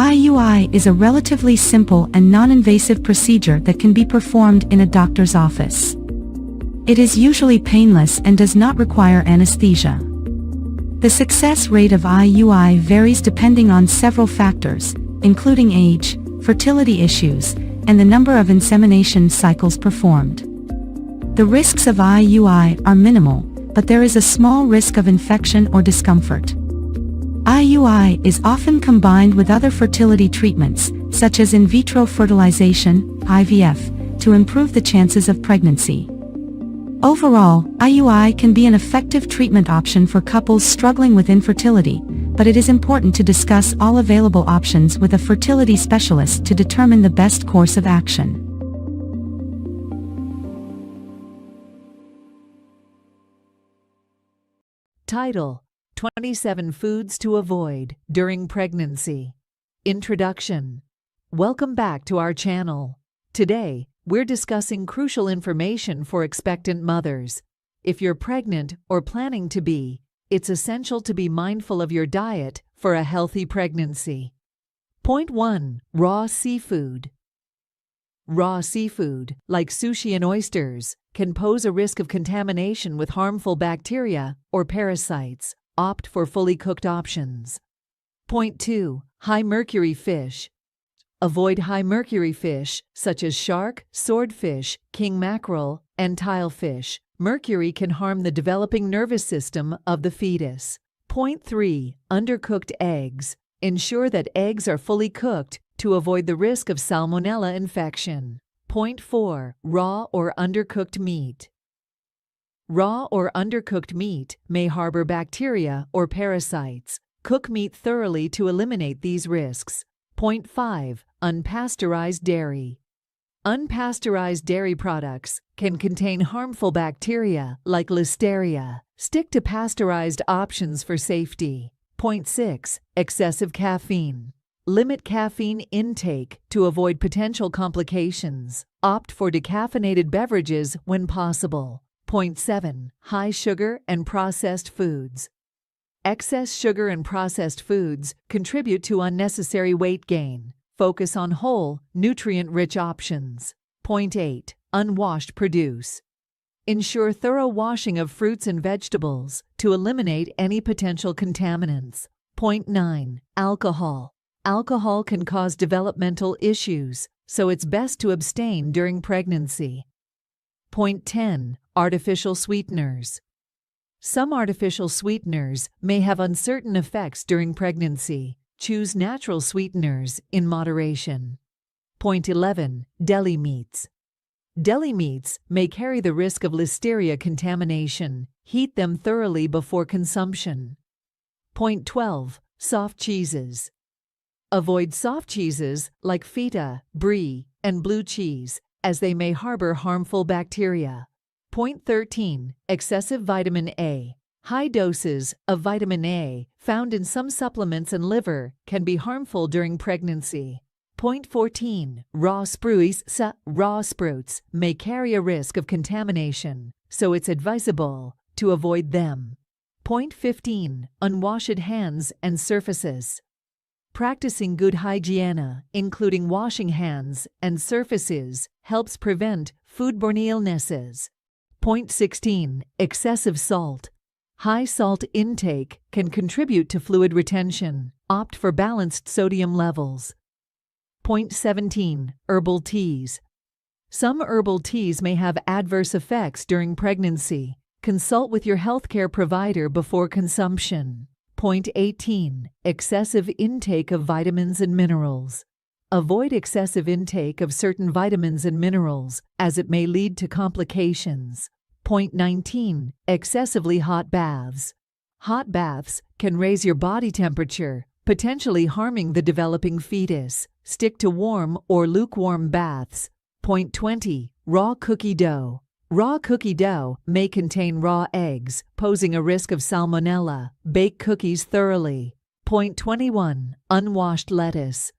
IUI is a relatively simple and non-invasive procedure that can be performed in a doctor's office. It is usually painless and does not require anesthesia. The success rate of IUI varies depending on several factors, including age, fertility issues, and the number of insemination cycles performed. The risks of IUI are minimal, but there is a small risk of infection or discomfort. IUI is often combined with other fertility treatments, such as in vitro fertilization, IVF, to improve the chances of pregnancy. Overall, IUI can be an effective treatment option for couples struggling with infertility, but it is important to discuss all available options with a fertility specialist to determine the best course of action. Title: 27 Foods to Avoid During Pregnancy. Introduction. Welcome back to our channel. Today, we're discussing crucial information for expectant mothers. If you're pregnant or planning to be, it's essential to be mindful of your diet for a healthy pregnancy. Point 1. Raw seafood. Raw seafood, like sushi and oysters, can pose a risk of contamination with harmful bacteria or parasites. Opt for fully cooked options. Point 2. High mercury fish. Avoid high mercury fish, such as shark, swordfish, king mackerel, and tilefish. Mercury can harm the developing nervous system of the fetus. Point 3. Undercooked eggs. Ensure that eggs are fully cooked to avoid the risk of salmonella infection. Point 4. Raw or undercooked meat. Raw or undercooked meat may harbor bacteria or parasites. Cook meat thoroughly to eliminate these risks. Point 5. Unpasteurized dairy. Unpasteurized dairy products can contain harmful bacteria like Listeria. Stick to pasteurized options for safety. Point 6. Excessive caffeine. Limit caffeine intake to avoid potential complications. Opt for decaffeinated beverages when possible. Point 7. High sugar and processed foods. Excess sugar and processed foods contribute to unnecessary weight gain. Focus on whole, nutrient-rich options. Point 8. Unwashed produce. Ensure thorough washing of fruits and vegetables to eliminate any potential contaminants. Point 9. Alcohol. Alcohol can cause developmental issues, so it's best to abstain during pregnancy. Point 10. Artificial sweeteners. Some artificial sweeteners may have uncertain effects during pregnancy. Choose natural sweeteners in moderation. Point 11. Deli meats. Deli meats may carry the risk of Listeria contamination. Heat them thoroughly before consumption. Point 12. Soft cheeses. Avoid soft cheeses like feta, brie, and blue cheese, as they may harbor harmful bacteria. Point 13. Excessive vitamin A. High doses of vitamin A found in some supplements and liver can be harmful during pregnancy. Point 14. Raw spruce. Raw sprouts may carry a risk of contamination, so it's advisable to avoid them. Point 15. Unwashed hands and surfaces. Practicing good hygiene, including washing hands and surfaces, helps prevent foodborne illnesses. Point 16. Excessive salt. High salt intake can contribute to fluid retention. Opt for balanced sodium levels. Point 17. Herbal teas. Some herbal teas may have adverse effects during pregnancy. Consult with your healthcare provider before consumption. Point 18. Excessive intake of vitamins and minerals. Avoid excessive intake of certain vitamins and minerals, as it may lead to complications. Point 19. Excessively hot baths. Hot baths can raise your body temperature, potentially harming the developing fetus. Stick to warm or lukewarm baths. Point 20. Raw cookie dough. Raw cookie dough may contain raw eggs, posing a risk of salmonella. Bake cookies thoroughly. Point 21. Unwashed lettuce.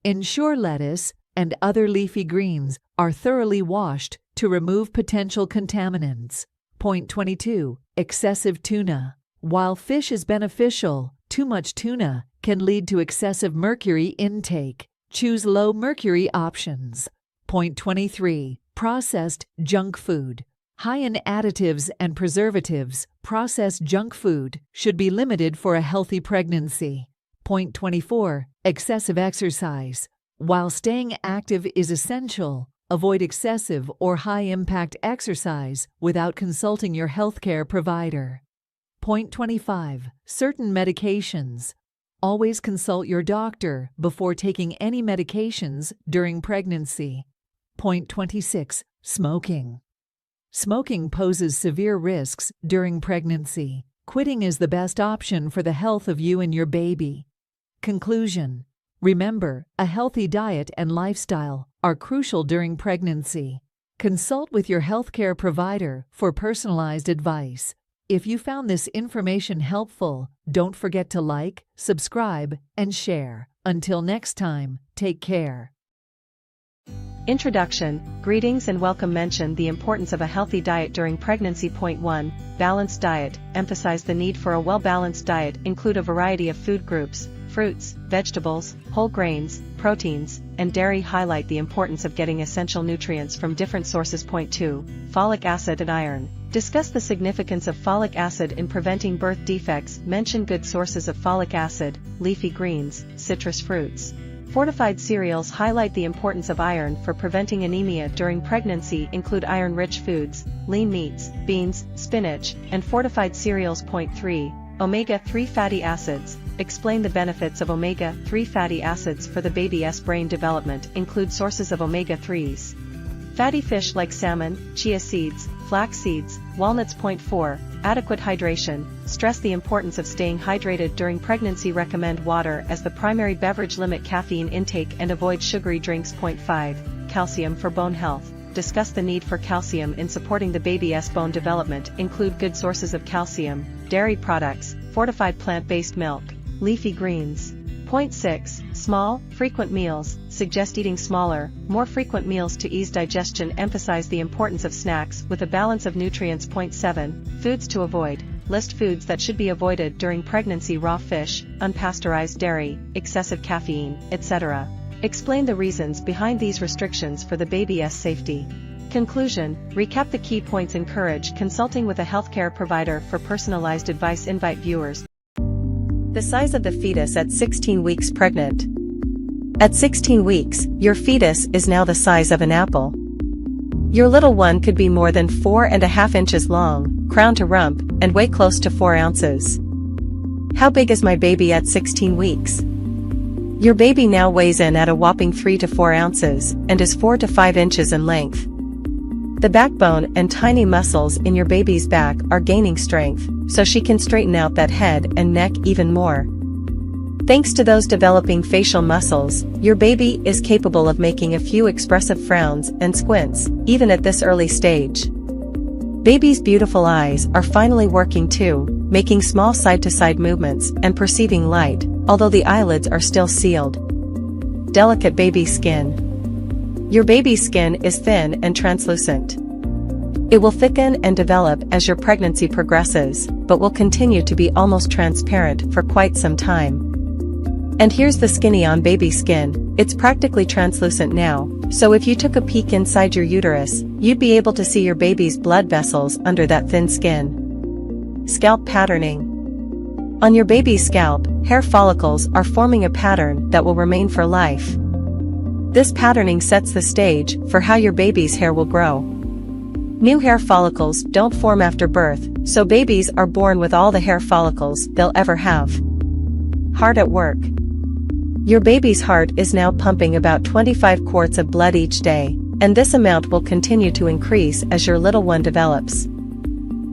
Ensure lettuce and other leafy greens are thoroughly washed to remove potential contaminants. Point 22. Excessive tuna. While fish is beneficial Too much tuna can lead to excessive mercury intake. Choose low mercury options. Point 23. Processed junk food. High in additives and preservatives, processed junk food should be limited for a healthy pregnancy. Point 24. Excessive exercise. While staying active is essential, avoid excessive or high-impact exercise without consulting your healthcare provider. Point 25. Certain medications. Always consult your doctor before taking any medications during pregnancy. Point 26. Smoking. Smoking poses severe risks during pregnancy. Quitting is the best option for the health of you and your baby. Conclusion. Remember, a healthy diet and lifestyle are crucial during pregnancy. Consult with your healthcare provider for personalized advice. If you found this information helpful, don't forget to like, subscribe, and share. Until next time, take care. Introduction, greetings and welcome. Mention the importance of a healthy diet during pregnancy. Point 1. Balanced diet. Emphasize the need for a well-balanced diet. Include a variety of food groups, fruits, vegetables, whole grains, proteins, and dairy. Highlight the importance of getting essential nutrients from different sources. Point 2. Folic acid and iron. Discuss the significance of folic acid in preventing birth defects. Mention good sources of folic acid, leafy greens, citrus fruits. Fortified cereals. Highlight the importance of iron for preventing anemia during pregnancy. Include iron-rich foods, lean meats, beans, spinach, and fortified cereals. Point 3. Omega-3 fatty acids. Explain the benefits of omega-3 fatty acids for the baby's brain development. Include sources of omega-3s. Fatty fish like salmon, chia seeds, flax seeds, walnuts. Point 4. Adequate hydration. Stress the importance of staying hydrated during pregnancy. Recommend water as the primary beverage. Limit caffeine intake and avoid sugary drinks. Point 5. Calcium for bone health. Discuss the need for calcium in supporting the baby's bone development. Include good sources of calcium, dairy products, fortified plant-based milk, leafy greens. Point 6. Small, frequent meals. Suggest eating smaller, more frequent meals to ease digestion. Emphasize the importance of snacks with a balance of nutrients. Point 7. Foods to avoid. List foods that should be avoided during pregnancy: raw fish, unpasteurized dairy, excessive caffeine, etc. Explain the reasons behind these restrictions for the baby's safety. Conclusion. Recap the key points. Encourage consulting with a healthcare provider for personalized advice. Invite viewers. The size of the fetus at 16 weeks pregnant. At 16 weeks, your fetus is now the size of an apple. Your little one could be more than 4.5 inches long, crown to rump, and weigh close to 4 ounces. How big is my baby at 16 weeks? Your baby now weighs in at a whopping 3 to 4 ounces, and is 4 to 5 inches in length. The backbone and tiny muscles in your baby's back are gaining strength, so she can straighten out that head and neck even more. Thanks to those developing facial muscles, your baby is capable of making a few expressive frowns and squints, even at this early stage. Baby's beautiful eyes are finally working too, making small side-to-side movements and perceiving light, although the eyelids are still sealed. Delicate baby skin. Your baby's skin is thin and translucent. It will thicken and develop as your pregnancy progresses, but will continue to be almost transparent for quite some time. And here's the skinny on baby skin. It's practically translucent now, so if you took a peek inside your uterus, you'd be able to see your baby's blood vessels under that thin skin. Scalp patterning. On your baby's scalp, hair follicles are forming a pattern that will remain for life. This patterning sets the stage for how your baby's hair will grow. New hair follicles don't form after birth, so babies are born with all the hair follicles they'll ever have. Heart at work. Your baby's heart is now pumping about 25 quarts of blood each day, and this amount will continue to increase as your little one develops.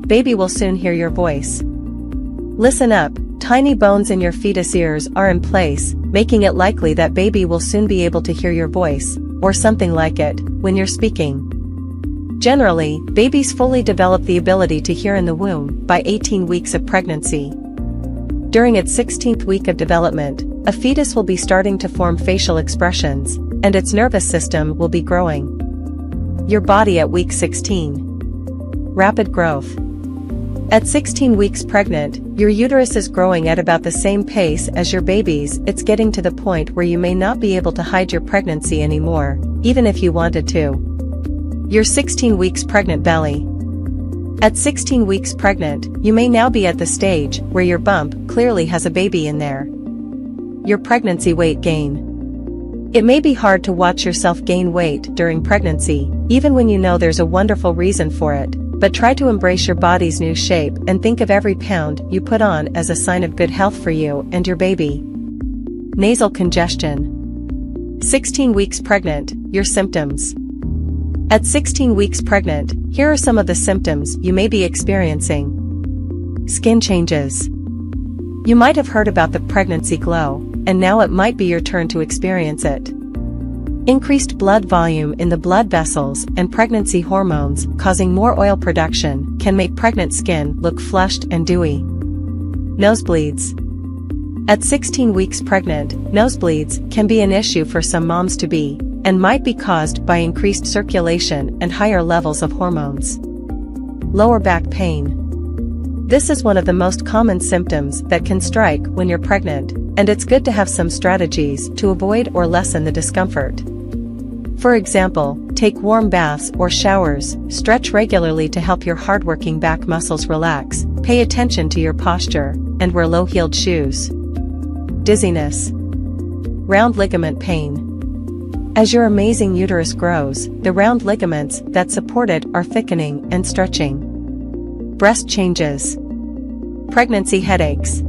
Baby will soon hear your voice. Listen up, tiny bones in your fetus ears are in place, making it likely that baby will soon be able to hear your voice, or something like it, when you're speaking. Generally, babies fully develop the ability to hear in the womb by 18 weeks of pregnancy. During its 16th week of development, a fetus will be starting to form facial expressions, and its nervous system will be growing. Your body at week 16. Rapid growth. At 16 weeks pregnant, your uterus is growing at about the same pace as your baby's. It's getting to the point where you may not be able to hide your pregnancy anymore, even if you wanted to. Your 16 weeks pregnant belly. At 16 weeks pregnant, you may now be at the stage where your bump clearly has a baby in there. Your pregnancy weight gain. It may be hard to watch yourself gain weight during pregnancy, even when you know there's a wonderful reason for it, but try to embrace your body's new shape and think of every pound you put on as a sign of good health for you and your baby. Nasal congestion. 16 weeks pregnant, your symptoms. At 16 weeks pregnant, here are some of the symptoms you may be experiencing. Skin changes. You might have heard about the pregnancy glow, and now it might be your turn to experience it. Increased blood volume in the blood vessels and pregnancy hormones causing more oil production can make pregnant skin look flushed and dewy. Nosebleeds. At 16 weeks pregnant, nosebleeds can be an issue for some moms-to-be, and might be caused by increased circulation and higher levels of hormones. Lower back pain. This is one of the most common symptoms that can strike when you're pregnant, and it's good to have some strategies to avoid or lessen the discomfort. For example, take warm baths or showers, stretch regularly to help your hardworking back muscles relax, pay attention to your posture, and wear low-heeled shoes. Dizziness. Round ligament pain. As your amazing uterus grows, the round ligaments that support it are thickening and stretching. Breast changes. Pregnancy headaches.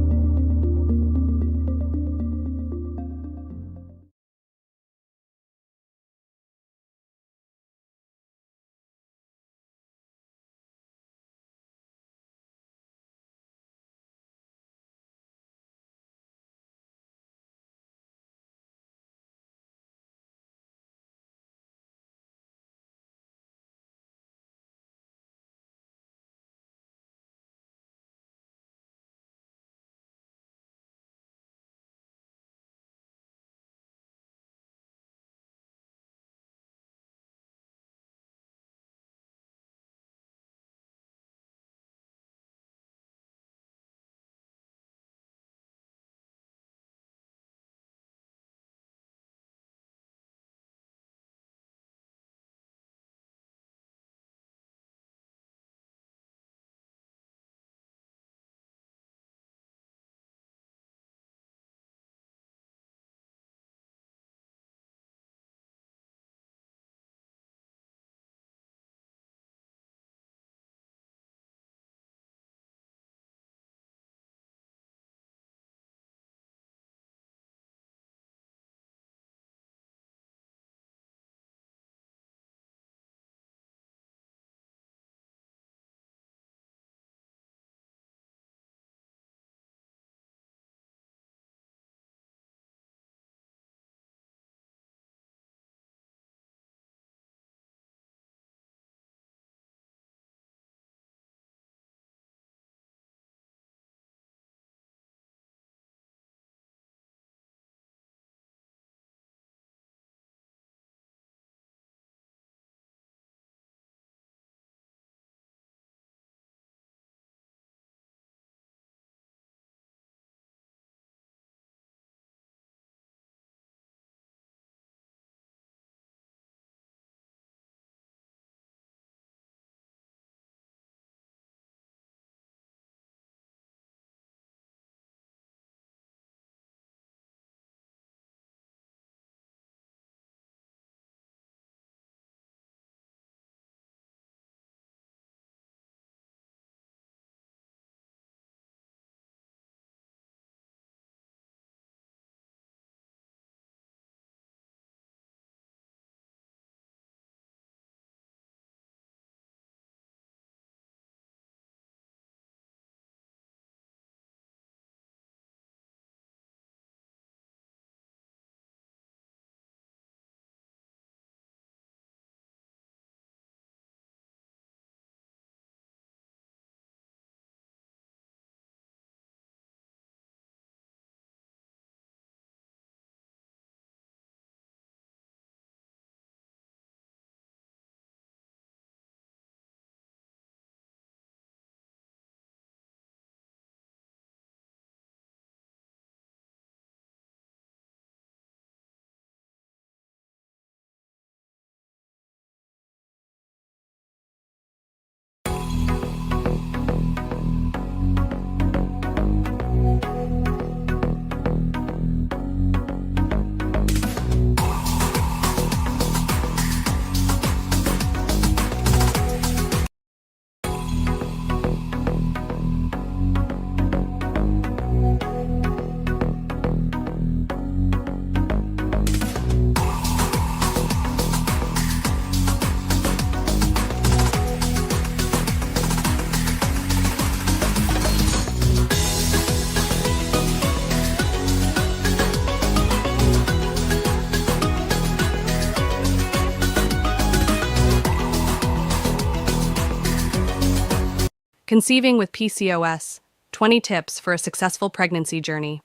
Conceiving with PCOS, 20 tips for a successful pregnancy journey.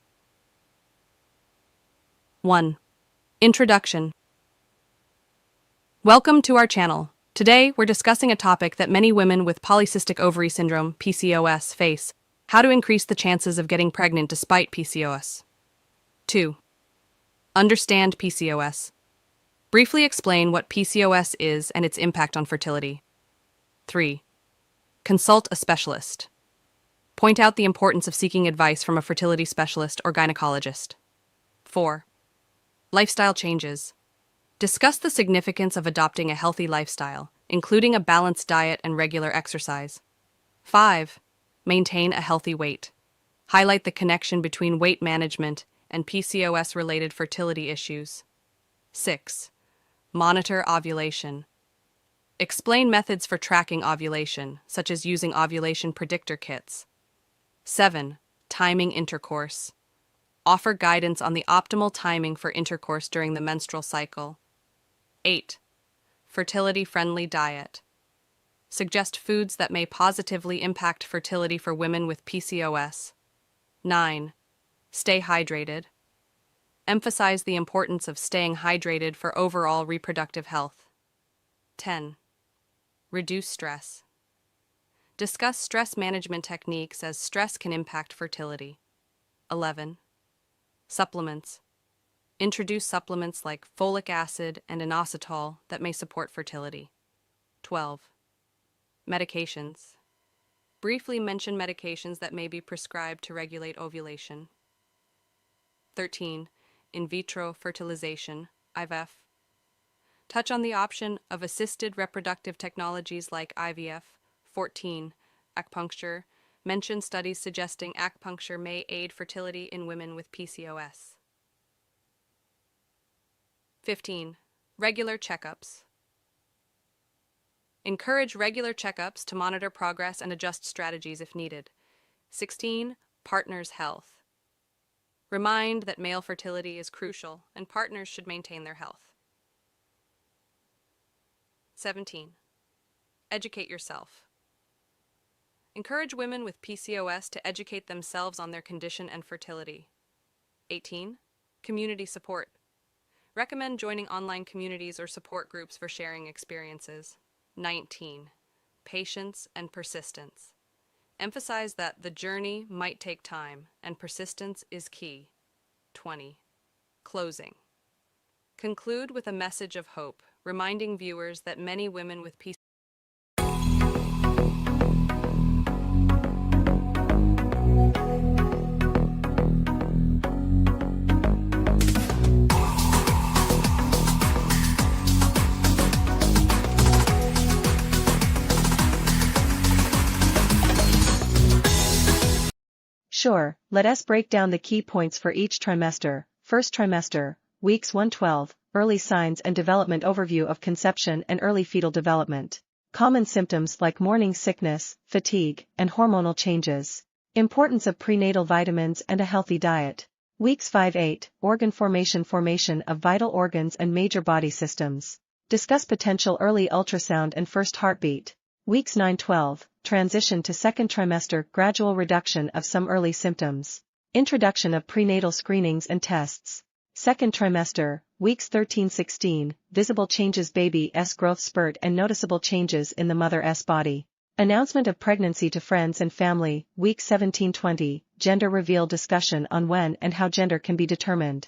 1. Introduction. Welcome to our channel. Today, we're discussing a topic that many women with polycystic ovary syndrome, PCOS, face: how to increase the chances of getting pregnant despite PCOS. 2. Understand PCOS. Briefly explain what PCOS is and its impact on fertility. 3. Consult a specialist. Point out the importance of seeking advice from a fertility specialist or gynecologist. 4. Lifestyle changes. Discuss the significance of adopting a healthy lifestyle, including a balanced diet and regular exercise. 5. Maintain a healthy weight. Highlight the connection between weight management and PCOS-related fertility issues. 6. Monitor ovulation. Explain methods for tracking ovulation, such as using ovulation predictor kits. 7. Timing intercourse. Offer guidance on the optimal timing for intercourse during the menstrual cycle. 8. Fertility-friendly diet. Suggest foods that may positively impact fertility for women with PCOS. 9. Stay hydrated. Emphasize the importance of staying hydrated for overall reproductive health. 10. Reduce stress. Discuss stress management techniques as stress can impact fertility. 11. Supplements. Introduce supplements like folic acid and inositol that may support fertility. 12. Medications. Briefly mention medications that may be prescribed to regulate ovulation. 13. In vitro fertilization, IVF. Touch on the option of assisted reproductive technologies like IVF. 14. Acupuncture. Mention studies suggesting acupuncture may aid fertility in women with PCOS. 15. Regular checkups. Encourage regular checkups to monitor progress and adjust strategies if needed. 16. Partners' health. Remind that male fertility is crucial and partners should maintain their health. 17. Educate yourself. Encourage women with PCOS to educate themselves on their condition and fertility. 18. Community support. Recommend joining online communities or support groups for sharing experiences. 19. Patience and persistence. Emphasize that the journey might take time and persistence is key. 20. Closing. Conclude with a message of hope, reminding viewers that many women with PCOS. Sure, let us break down the key points for each trimester. First trimester, weeks 1-12, early signs and development overview of conception and early fetal development. Common symptoms like morning sickness, fatigue, and hormonal changes. Importance of prenatal vitamins and a healthy diet. Weeks 5-8, organ formation of vital organs and major body systems. Discuss potential early ultrasound and first heartbeat. Weeks 9-12, transition to second trimester, gradual reduction of some early symptoms. Introduction of prenatal screenings and tests. Second trimester, weeks 13-16, visible changes, baby's growth spurt and noticeable changes in the mother's body. Announcement of pregnancy to friends and family, weeks 17-20, gender reveal, discussion on when and how gender can be determined.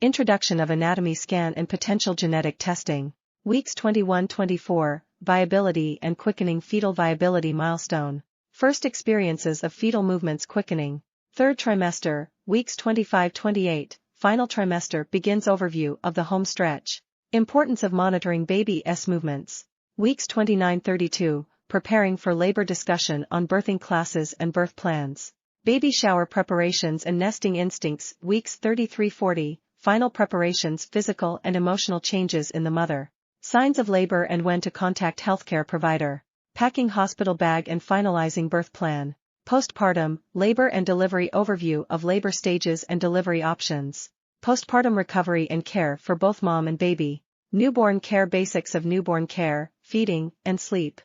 Introduction of anatomy scan and potential genetic testing. Weeks 21-24, viability and quickening, fetal viability milestone. First experiences of fetal movements quickening. Third trimester, weeks 25-28, final trimester begins, overview of the home stretch. Importance of monitoring baby's movements. Weeks 29-32, preparing for labor, discussion on birthing classes and birth plans. Baby shower preparations and nesting instincts. Weeks 33-40, final preparations, physical and emotional changes in the mother. Signs of labor and when to contact healthcare provider. Packing hospital bag and finalizing birth plan. Postpartum, labor and delivery overview of labor stages and delivery options. Postpartum recovery and care for both mom and baby. Newborn care, basics of newborn care, feeding, and sleep.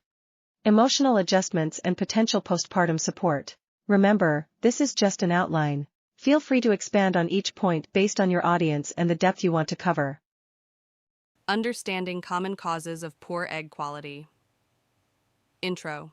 Emotional adjustments and potential postpartum support. Remember, this is just an outline. Feel free to expand on each point based on your audience and the depth you want to cover. Understanding common causes of poor egg quality. Intro.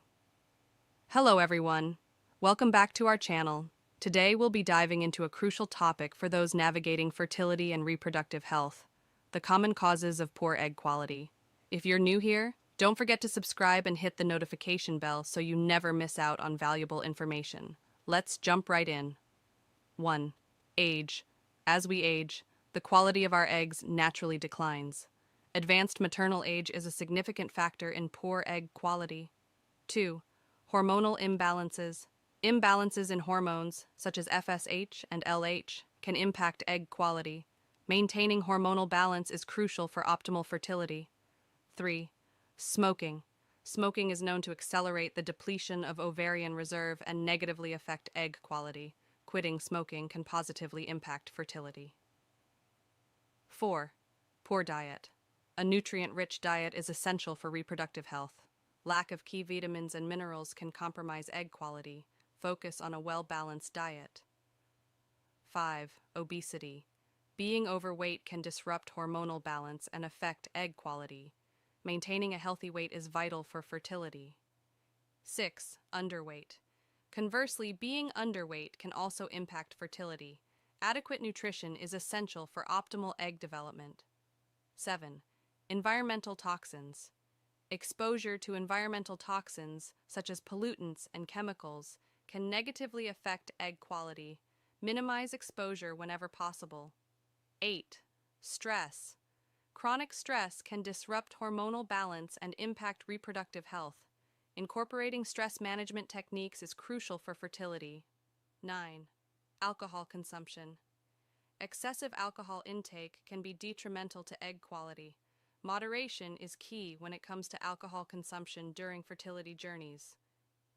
Hello everyone. Welcome back to our channel. Today we'll be diving into a crucial topic for those navigating fertility and reproductive health: the common causes of poor egg quality. If you're new here, don't forget to subscribe and hit the notification bell so you never miss out on valuable information. Let's jump right in. 1. Age. As we age, the quality of our eggs naturally declines. Advanced maternal age is a significant factor in poor egg quality. 2. Hormonal imbalances. Imbalances in hormones, such as FSH and LH, can impact egg quality. Maintaining hormonal balance is crucial for optimal fertility. 3. Smoking. Smoking is known to accelerate the depletion of ovarian reserve and negatively affect egg quality. Quitting smoking can positively impact fertility. 4. Poor diet. A nutrient-rich diet is essential for reproductive health. Lack of key vitamins and minerals can compromise egg quality. Focus on a well-balanced diet. 5. Obesity. Being overweight can disrupt hormonal balance and affect egg quality. Maintaining a healthy weight is vital for fertility. 6. Underweight. Conversely, being underweight can also impact fertility. Adequate nutrition is essential for optimal egg development. 7. Environmental toxins. Exposure to environmental toxins, such as pollutants and chemicals, can negatively affect egg quality. Minimize exposure whenever possible. 8. Stress. Chronic stress can disrupt hormonal balance and impact reproductive health. Incorporating stress management techniques is crucial for fertility. 9. Alcohol consumption. Excessive alcohol intake can be detrimental to egg quality. Moderation is key when it comes to alcohol consumption during fertility journeys.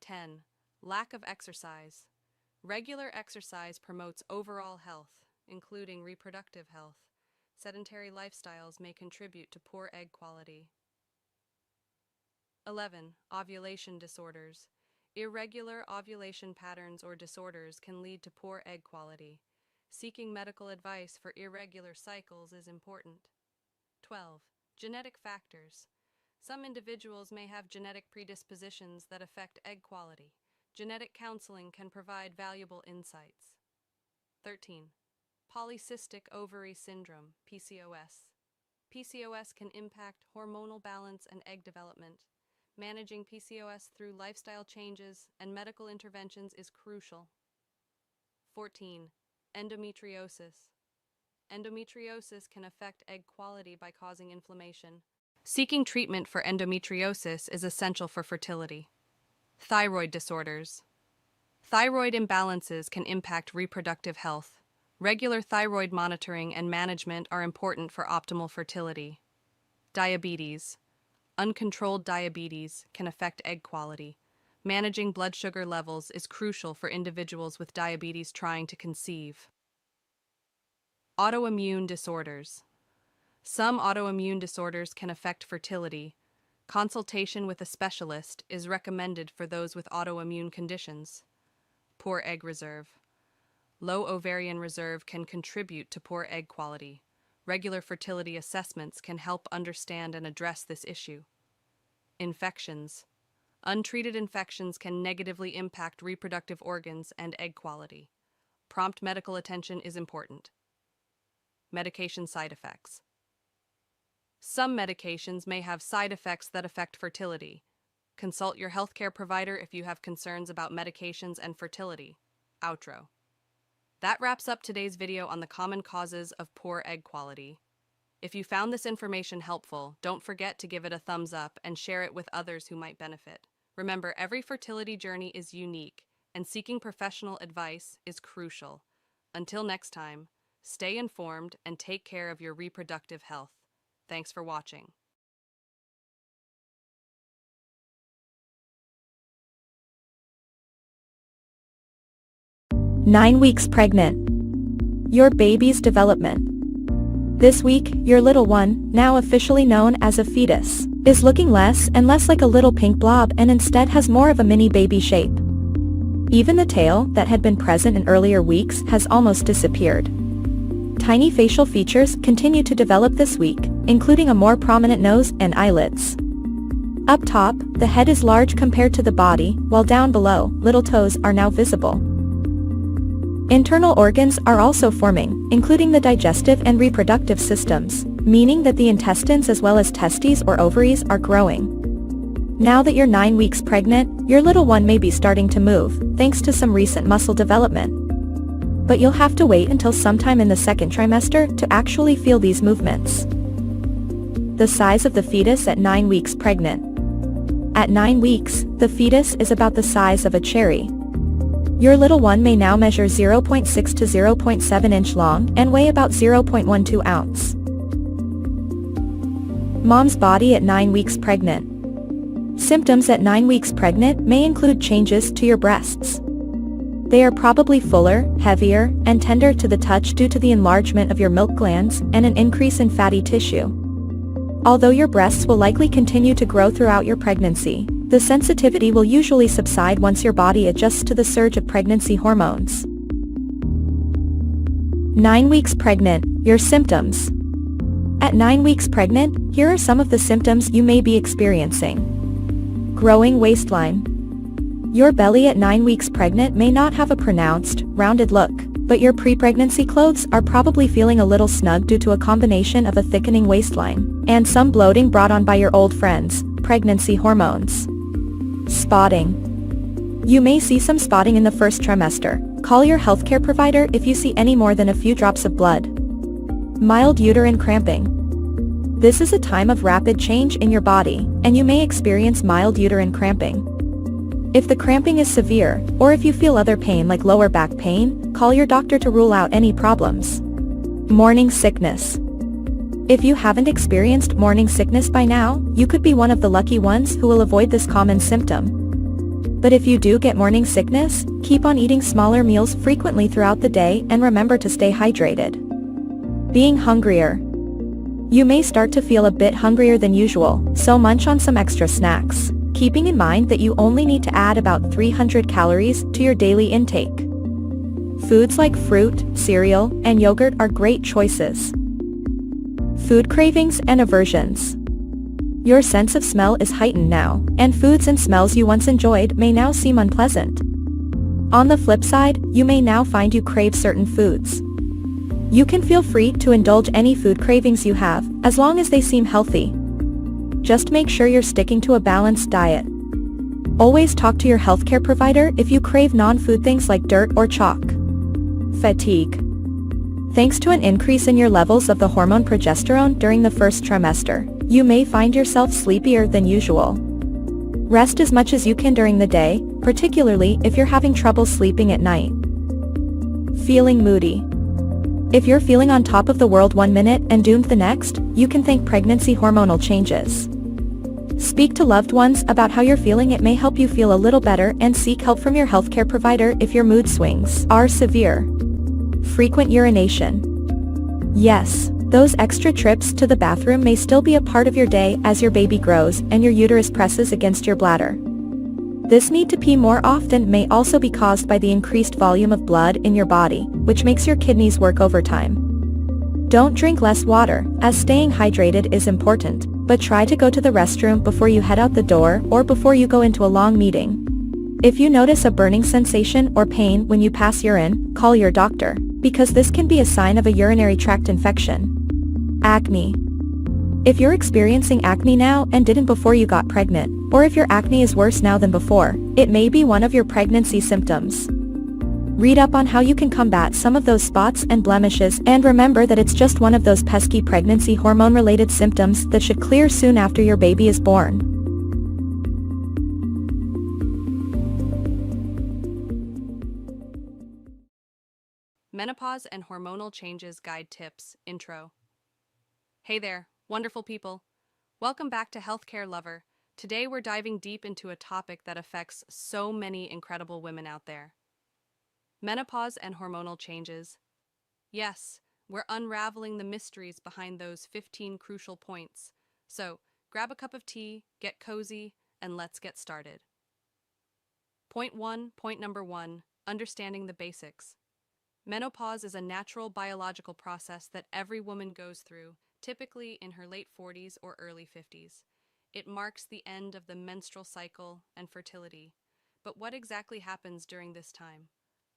10. Lack of exercise. Regular exercise promotes overall health, including reproductive health. Sedentary lifestyles may contribute to poor egg quality. 11. Ovulation disorders. Irregular ovulation patterns or disorders can lead to poor egg quality. Seeking medical advice for irregular cycles is important. 12. Genetic factors. Some individuals may have genetic predispositions that affect egg quality. Genetic counseling can provide valuable insights. 13. Polycystic ovary syndrome, PCOS. PCOS can impact hormonal balance and egg development. Managing PCOS through lifestyle changes and medical interventions is crucial. 14. Endometriosis. Endometriosis can affect egg quality by causing inflammation. Seeking treatment for endometriosis is essential for fertility. Thyroid disorders. Thyroid imbalances can impact reproductive health. Regular thyroid monitoring and management are important for optimal fertility. Diabetes. Uncontrolled diabetes can affect egg quality. Managing blood sugar levels is crucial for individuals with diabetes trying to conceive. Autoimmune disorders. Some autoimmune disorders can affect fertility. Consultation with a specialist is recommended for those with autoimmune conditions. Poor egg reserve. Low ovarian reserve can contribute to poor egg quality. Regular fertility assessments can help understand and address this issue. Infections. Untreated infections can negatively impact reproductive organs and egg quality. Prompt medical attention is important. Medication side effects. Some medications may have side effects that affect fertility. Consult your healthcare provider if you have concerns about medications and fertility. Outro. That wraps up today's video on the common causes of poor egg quality. If you found this information helpful, don't forget to give it a thumbs up and share it with others who might benefit. Remember, every fertility journey is unique, and seeking professional advice is crucial. Until next time, stay informed and take care of your reproductive health. Thanks for watching. Nine weeks pregnant. Your baby's development. This week, your little one, now officially known as a fetus, is looking less and less like a little pink blob and instead has more of a mini baby shape. Even the tail that had been present in earlier weeks has almost disappeared. Tiny facial features continue to develop this week, including a more prominent nose and eyelids. Up top, the head is large compared to the body, while down below, little toes are now visible. Internal organs are also forming, including the digestive and reproductive systems, meaning that the intestines as well as testes or ovaries are growing. Now that you're 9 weeks pregnant, your little one may be starting to move, thanks to some recent muscle development. But you'll have to wait until sometime in the second trimester to actually feel these movements. The size of the fetus at 9 weeks pregnant. At 9 weeks, the fetus is about the size of a cherry. Your little one may now measure 0.6 to 0.7 inch long and weigh about 0.12 ounce. Mom's body at 9 weeks pregnant. Symptoms at 9 weeks pregnant may include changes to your breasts. They are probably fuller, heavier, and tender to the touch due to the enlargement of your milk glands and an increase in fatty tissue. Although your breasts will likely continue to grow throughout your pregnancy, the sensitivity will usually subside once your body adjusts to the surge of pregnancy hormones. 9 weeks pregnant, your symptoms. At 9 weeks pregnant, here are some of the symptoms you may be experiencing. Growing waistline. Your belly at 9 weeks pregnant may not have a pronounced, rounded look, but your pre-pregnancy clothes are probably feeling a little snug due to a combination of a thickening waistline and some bloating brought on by your old friends, pregnancy hormones. Spotting. You may see some spotting in the first trimester. Call your healthcare provider if you see any more than a few drops of blood. Mild uterine cramping. This is a time of rapid change in your body, and you may experience mild uterine cramping. If the cramping is severe, or if you feel other pain like lower back pain, call your doctor to rule out any problems. Morning sickness. If you haven't experienced morning sickness by now, you could be one of the lucky ones who will avoid this common symptom. But if you do get morning sickness, keep on eating smaller meals frequently throughout the day and remember to stay hydrated. Being hungrier. You may start to feel a bit hungrier than usual, so munch on some extra snacks, keeping in mind that you only need to add about 300 calories to your daily intake. Foods like fruit, cereal, and yogurt are great choices. Food cravings and aversions. Your sense of smell is heightened now, and foods and smells you once enjoyed may now seem unpleasant. On the flip side, you may now find you crave certain foods. You can feel free to indulge any food cravings you have, as long as they seem healthy. Just make sure you're sticking to a balanced diet. Always talk to your healthcare provider if you crave non-food things like dirt or chalk. Fatigue. Thanks to an increase in your levels of the hormone progesterone during the first trimester, you may find yourself sleepier than usual. Rest as much as you can during the day, particularly if you're having trouble sleeping at night. Feeling moody. If you're feeling on top of the world 1 minute and doomed the next, you can thank pregnancy hormonal changes. Speak to loved ones about how you're feeling. It may help you feel a little better, and seek help from your healthcare provider if your mood swings are severe. Frequent urination. Yes, those extra trips to the bathroom may still be a part of your day as your baby grows and your uterus presses against your bladder. This need to pee more often may also be caused by the increased volume of blood in your body, which makes your kidneys work overtime. Don't drink less water, as staying hydrated is important, but try to go to the restroom before you head out the door or before you go into a long meeting. If you notice a burning sensation or pain when you pass urine, call your doctor, because this can be a sign of a urinary tract infection. Acne. If you're experiencing acne now and didn't before you got pregnant, or if your acne is worse now than before, it may be one of your pregnancy symptoms. Read up on how you can combat some of those spots and blemishes, and remember that it's just one of those pesky pregnancy hormone-related symptoms that should clear soon after your baby is born. Menopause and Hormonal Changes Guide Tips, Intro. Hey there, wonderful people. Welcome back to Healthcare Lover. Today we're diving deep into a topic that affects so many incredible women out there. Menopause and hormonal changes. Yes, we're unraveling the mysteries behind those 15 crucial points. So, grab a cup of tea, get cozy, and let's get started. Point number one, understanding the basics. Menopause is a natural biological process that every woman goes through, typically in her late 40s or early 50s. It marks the end of the menstrual cycle and fertility. But what exactly happens during this time?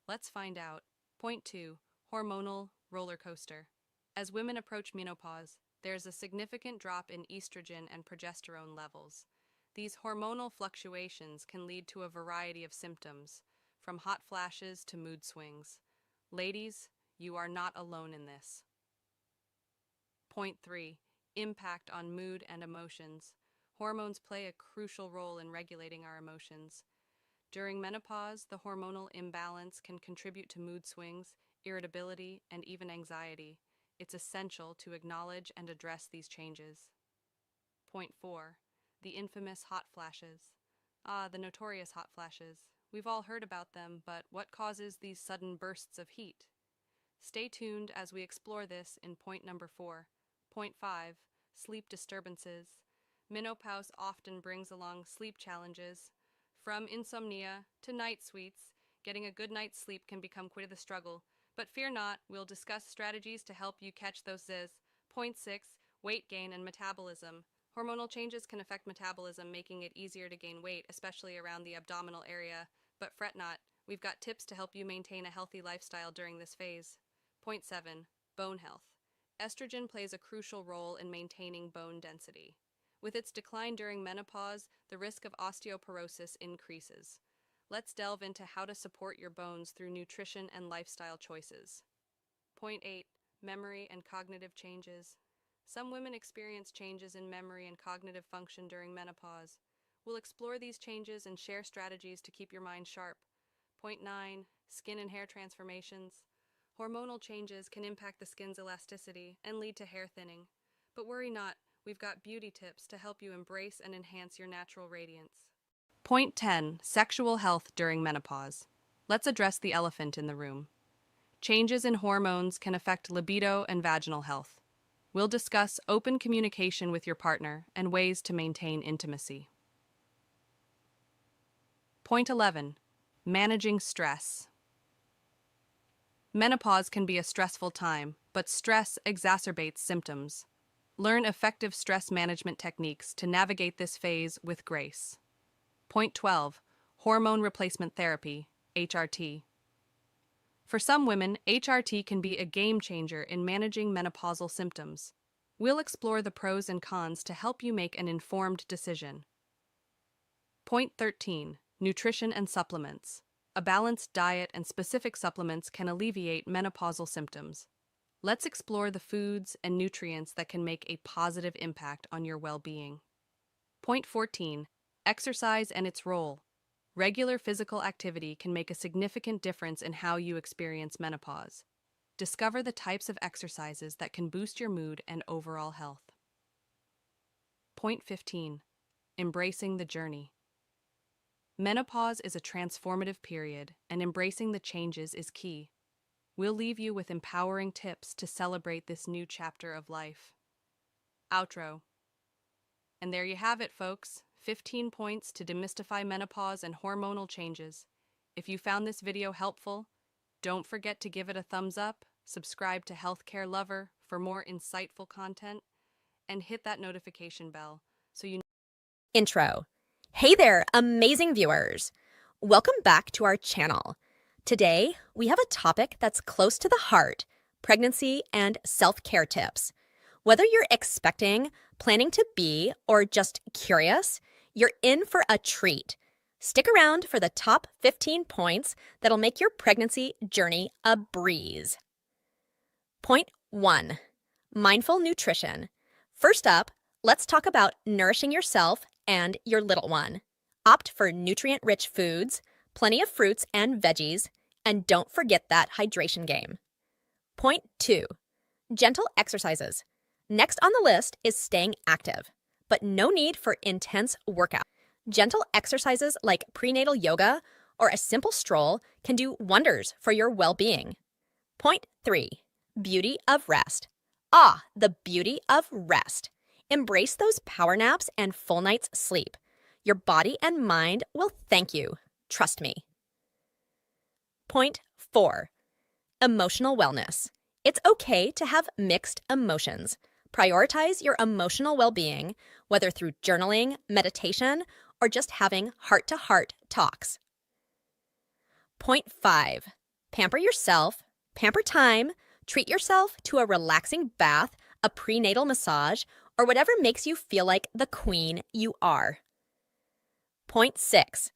Let's find out. Point 2. Hormonal roller coaster. As women approach menopause, there's a significant drop in estrogen and progesterone levels. These hormonal fluctuations can lead to a variety of symptoms, from hot flashes to mood swings. Ladies, you are not alone in this. Point 3. Impact on mood and emotions. Hormones play a crucial role in regulating our emotions. During menopause, the hormonal imbalance can contribute to mood swings, irritability, and even anxiety. It's essential to acknowledge and address these changes. Point 4. The infamous hot flashes. The notorious hot flashes. We've all heard about them, but what causes these sudden bursts of heat? Stay tuned as we explore this in point number 4. Point 5. Sleep disturbances. Menopause often brings along sleep challenges. From insomnia to night sweats, getting a good night's sleep can become quite the struggle. But fear not, we'll discuss strategies to help you catch those Z's. Point 6. Weight gain and metabolism. Hormonal changes can affect metabolism, making it easier to gain weight, especially around the abdominal area. But fret not, we've got tips to help you maintain a healthy lifestyle during this phase. Point 7. Bone health. Estrogen plays a crucial role in maintaining bone density. With its decline during menopause, the risk of osteoporosis increases. Let's delve into how to support your bones through nutrition and lifestyle choices. Point 8. Memory and cognitive changes. Some women experience changes in memory and cognitive function during menopause. We'll explore these changes and share strategies to keep your mind sharp. Point 9. Skin and hair transformations. Hormonal changes can impact the skin's elasticity and lead to hair thinning. But worry not, we've got beauty tips to help you embrace and enhance your natural radiance. Point 10. Sexual health during menopause. Let's address the elephant in the room. Changes in hormones can affect libido and vaginal health. We'll discuss open communication with your partner and ways to maintain intimacy. Point 11. Managing stress. Menopause can be a stressful time, but stress exacerbates symptoms. Learn effective stress management techniques to navigate this phase with grace. Point 12. Hormone replacement therapy, HRT. For some women, HRT can be a game changer in managing menopausal symptoms. We'll explore the pros and cons to help you make an informed decision. Point 13. Nutrition and supplements. A balanced diet and specific supplements can alleviate menopausal symptoms. Let's explore the foods and nutrients that can make a positive impact on your well-being. Point 14. Exercise and its role. Regular physical activity can make a significant difference in how you experience menopause. Discover the types of exercises that can boost your mood and overall health. Point 15. Embracing the journey. Menopause is a transformative period, and embracing the changes is key. We'll leave you with empowering tips to celebrate this new chapter of life. Outro. And there you have it, folks. 15 points to demystify menopause and hormonal changes. If you found this video helpful, don't forget to give it a thumbs up, subscribe to Healthcare Lover for more insightful content, and hit that notification bell so you know. Intro. Hey there, amazing viewers. Welcome back to our channel. Today, we have a topic that's close to the heart, pregnancy and self-care tips. Whether you're expecting, planning to be, or just curious, you're in for a treat. Stick around for the top 15 points that'll make your pregnancy journey a breeze. Point 1. Mindful nutrition. First up, let's talk about nourishing yourself and your little one. Opt for nutrient-rich foods, plenty of fruits and veggies, and don't forget that hydration game. Point 2. Gentle exercises. Next on the list is staying active, but no need for intense workout. Gentle exercises like prenatal yoga or a simple stroll can do wonders for your well-being. Point 3. Beauty of rest. The beauty of rest. Embrace those power naps and full night's sleep. Your body and mind will thank you. Trust me. Point 4. Emotional wellness. It's okay to have mixed emotions. Prioritize your emotional well-being, whether through journaling, meditation, or just having heart-to-heart talks. Point 5. Pamper yourself, pamper time, treat yourself to a relaxing bath, a prenatal massage, or whatever makes you feel like the queen you are. Point 6.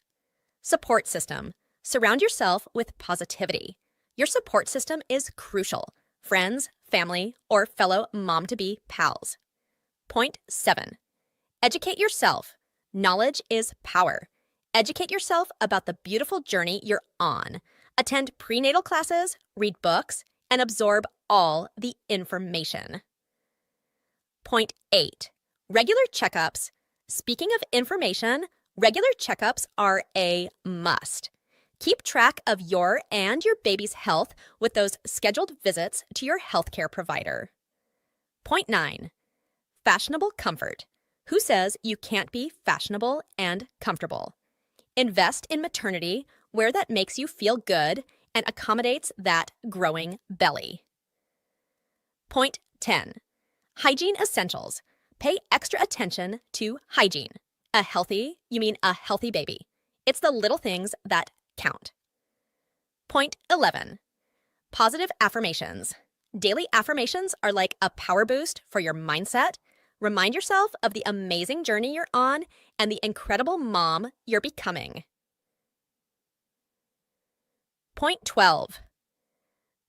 Support system. Surround yourself with positivity. Your support system is crucial. Friends, family, or fellow mom-to-be pals. Point 7. Educate yourself. Knowledge is power. Educate yourself about the beautiful journey you're on. Attend prenatal classes, read books, and absorb all the information. Point 8. Regular checkups. Speaking of information, regular checkups are a must. Keep track of your and your baby's health with those scheduled visits to your healthcare provider. Point 9. Fashionable comfort. Who says you can't be fashionable and comfortable? Invest in maternity, wear that makes you feel good and accommodates that growing belly. Point 10. Hygiene essentials. Pay extra attention to hygiene. A healthy baby. It's the little things that count. Point 11. Positive affirmations. Daily affirmations are like a power boost for your mindset. Remind yourself of the amazing journey you're on and the incredible mom you're becoming. Point 12.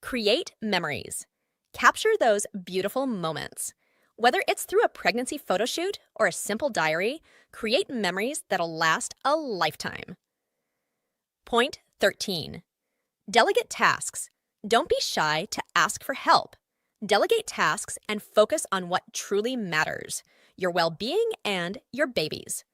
Create memories. Capture those beautiful moments. Whether it's through a pregnancy photo shoot or a simple diary, create memories that'll last a lifetime. Point 13. Delegate tasks. Don't be shy to ask for help. Delegate tasks and focus on what truly matters, your well-being and your baby's.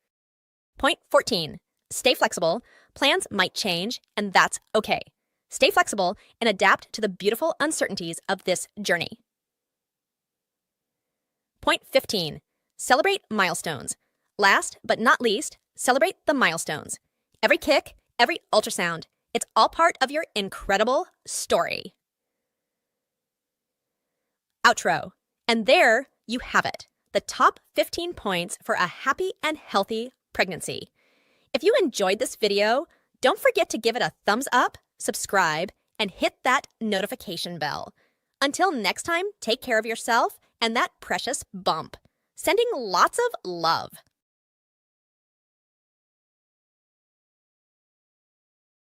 Point 14. Stay flexible. Plans might change, and that's okay. Stay flexible and adapt to the beautiful uncertainties of this journey. Point 15. Celebrate milestones. Last but not least, celebrate the milestones. Every kick, every ultrasound, it's all part of your incredible story. Outro. And there you have it, the top 15 points for a happy and healthy pregnancy. If you enjoyed this video, don't forget to give it a thumbs up, subscribe, and hit that notification bell. Until next time, take care of yourself and that precious bump. Sending lots of love.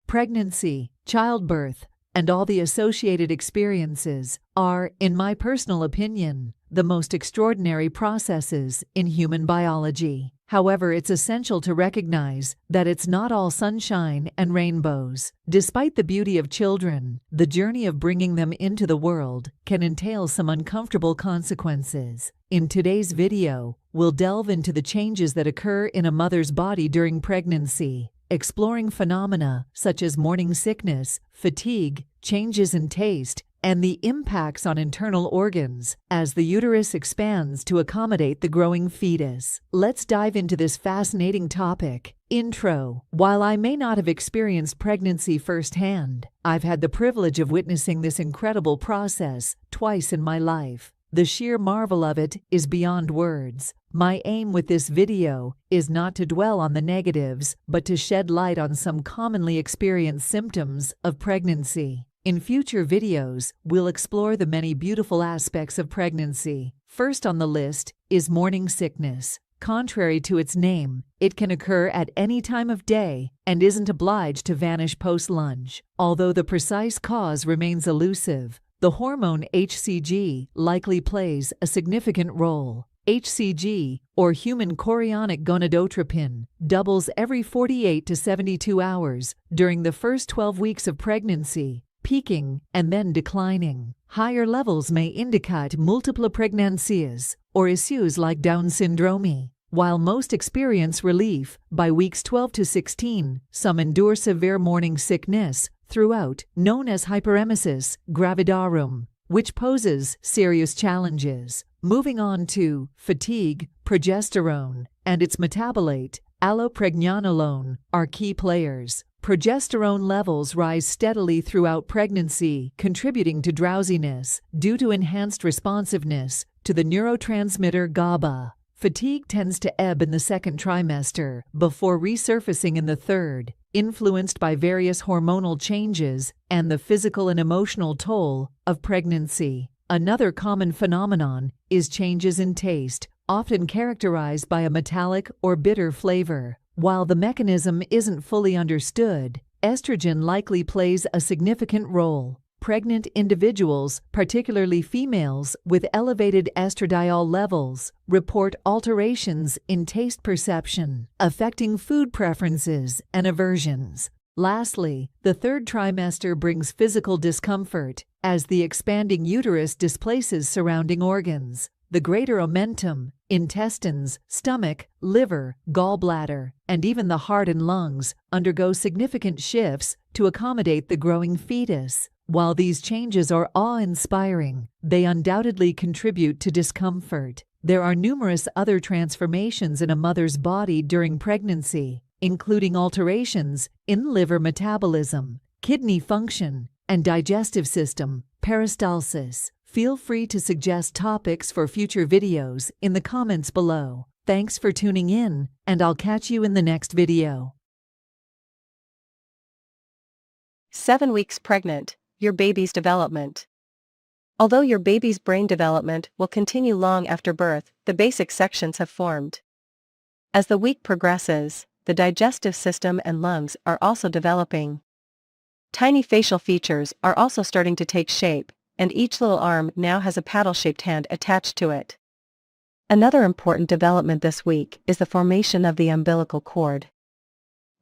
Pregnancy, childbirth, and all the associated experiences are, in my personal opinion, the most extraordinary processes in human biology. However, it's essential to recognize that it's not all sunshine and rainbows. Despite the beauty of children, the journey of bringing them into the world can entail some uncomfortable consequences. In today's video, we'll delve into the changes that occur in a mother's body during pregnancy, exploring phenomena such as morning sickness, fatigue, changes in taste, and the impacts on internal organs as the uterus expands to accommodate the growing fetus. Let's dive into this fascinating topic. Intro. While I may not have experienced pregnancy firsthand, I've had the privilege of witnessing this incredible process twice in my life. The sheer marvel of it is beyond words. My aim with this video is not to dwell on the negatives, but to shed light on some commonly experienced symptoms of pregnancy. In future videos, we'll explore the many beautiful aspects of pregnancy. First on the list is morning sickness. Contrary to its name, it can occur at any time of day and isn't obliged to vanish post-lunge. Although the precise cause remains elusive, the hormone HCG likely plays a significant role. HCG, or human chorionic gonadotropin, doubles every 48 to 72 hours during the first 12 weeks of pregnancy, peaking and then declining. Higher levels may indicate multiple pregnancies or issues like Down syndrome. While most experience relief by weeks 12 to 16, some endure severe morning sickness throughout, known as hyperemesis gravidarum. which poses serious challenges. Moving on to fatigue, progesterone, and its metabolite, allopregnanolone, are key players. Progesterone levels rise steadily throughout pregnancy, contributing to drowsiness due to enhanced responsiveness to the neurotransmitter GABA. Fatigue tends to ebb in the second trimester before resurfacing in the third, influenced by various hormonal changes and the physical and emotional toll of pregnancy. Another common phenomenon is changes in taste, often characterized by a metallic or bitter flavor. While the mechanism isn't fully understood, estrogen likely plays a significant role. Pregnant individuals, particularly females with elevated estradiol levels, report alterations in taste perception, affecting food preferences and aversions. Lastly, the third trimester brings physical discomfort as the expanding uterus displaces surrounding organs. The greater omentum, intestines, stomach, liver, gallbladder, and even the heart and lungs undergo significant shifts to accommodate the growing fetus. While these changes are awe-inspiring, they undoubtedly contribute to discomfort. There are numerous other transformations in a mother's body during pregnancy, including alterations in liver metabolism, kidney function, and digestive system, peristalsis. Feel free to suggest topics for future videos in the comments below. Thanks for tuning in, and I'll catch you in the next video. 7 weeks pregnant, your baby's development. Although your baby's brain development will continue long after birth, the basic sections have formed. As the week progresses, the digestive system and lungs are also developing. Tiny facial features are also starting to take shape, and each little arm now has a paddle-shaped hand attached to it. Another important development this week is the formation of the umbilical cord.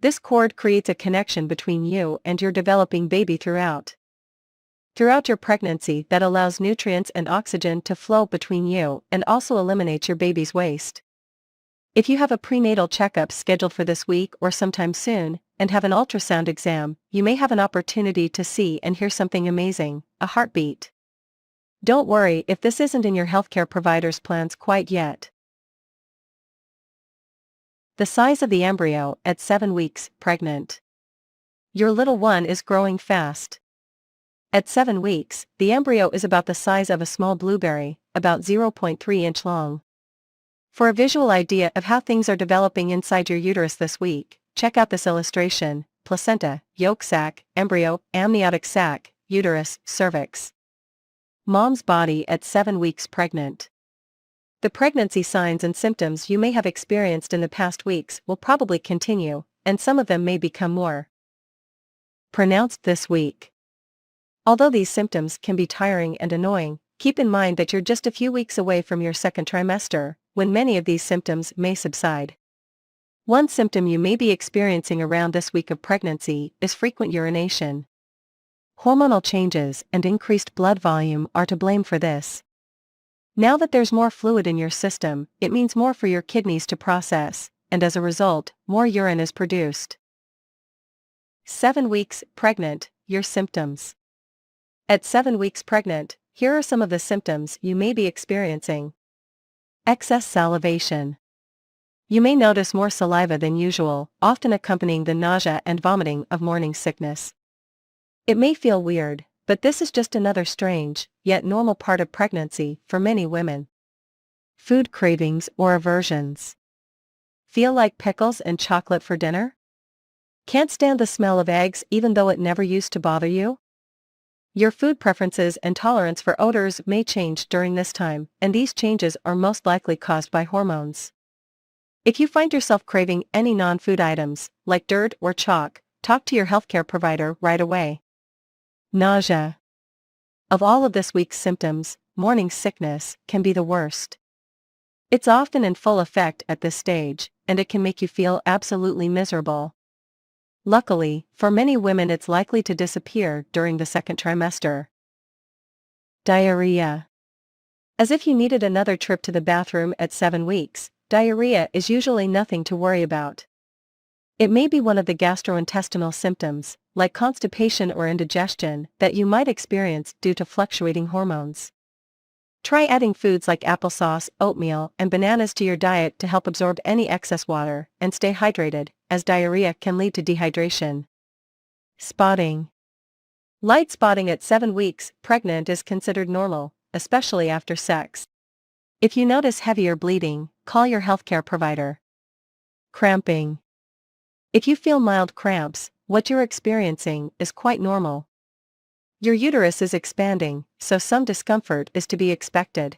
This cord creates a connection between you and your developing baby throughout your pregnancy that allows nutrients and oxygen to flow between you and also eliminates your baby's waste. If you have a prenatal checkup scheduled for this week or sometime soon, and have an ultrasound exam, you may have an opportunity to see and hear something amazing, a heartbeat. Don't worry if this isn't in your healthcare provider's plans quite yet. The size of the embryo at 7 weeks pregnant. Your little one is growing fast. At 7 weeks, the embryo is about the size of a small blueberry, about 0.3 inch long. For a visual idea of how things are developing inside your uterus this week, check out this illustration: placenta, yolk sac, embryo, amniotic sac, uterus, cervix. Mom's body at 7 weeks pregnant. The pregnancy signs and symptoms you may have experienced in the past weeks will probably continue, and some of them may become more pronounced this week. Although these symptoms can be tiring and annoying, keep in mind that you're just a few weeks away from your second trimester, when many of these symptoms may subside. One symptom you may be experiencing around this week of pregnancy is frequent urination. Hormonal changes and increased blood volume are to blame for this. Now that there's more fluid in your system, it means more for your kidneys to process, and as a result, more urine is produced. 7 weeks pregnant, your symptoms. At 7 weeks pregnant, here are some of the symptoms you may be experiencing. Excess salivation. You may notice more saliva than usual, often accompanying the nausea and vomiting of morning sickness. It may feel weird, but this is just another strange, yet normal part of pregnancy for many women. Food cravings or aversions. Feel like pickles and chocolate for dinner? Can't stand the smell of eggs even though it never used to bother you? Your food preferences and tolerance for odors may change during this time, and these changes are most likely caused by hormones. If you find yourself craving any non-food items, like dirt or chalk, talk to your healthcare provider right away. Nausea. Of all of this week's symptoms, morning sickness can be the worst. It's often in full effect at this stage, and it can make you feel absolutely miserable. Luckily, for many women it's likely to disappear during the second trimester. Diarrhea. As if you needed another trip to the bathroom at 7 weeks, diarrhea is usually nothing to worry about. It may be one of the gastrointestinal symptoms, like constipation or indigestion, that you might experience due to fluctuating hormones. Try adding foods like applesauce, oatmeal, and bananas to your diet to help absorb any excess water and stay hydrated, as diarrhea can lead to dehydration. Spotting. Light spotting at 7 weeks pregnant is considered normal, especially after sex. If you notice heavier bleeding, call your healthcare provider. Cramping. If you feel mild cramps, what you're experiencing is quite normal. Your uterus is expanding, so some discomfort is to be expected.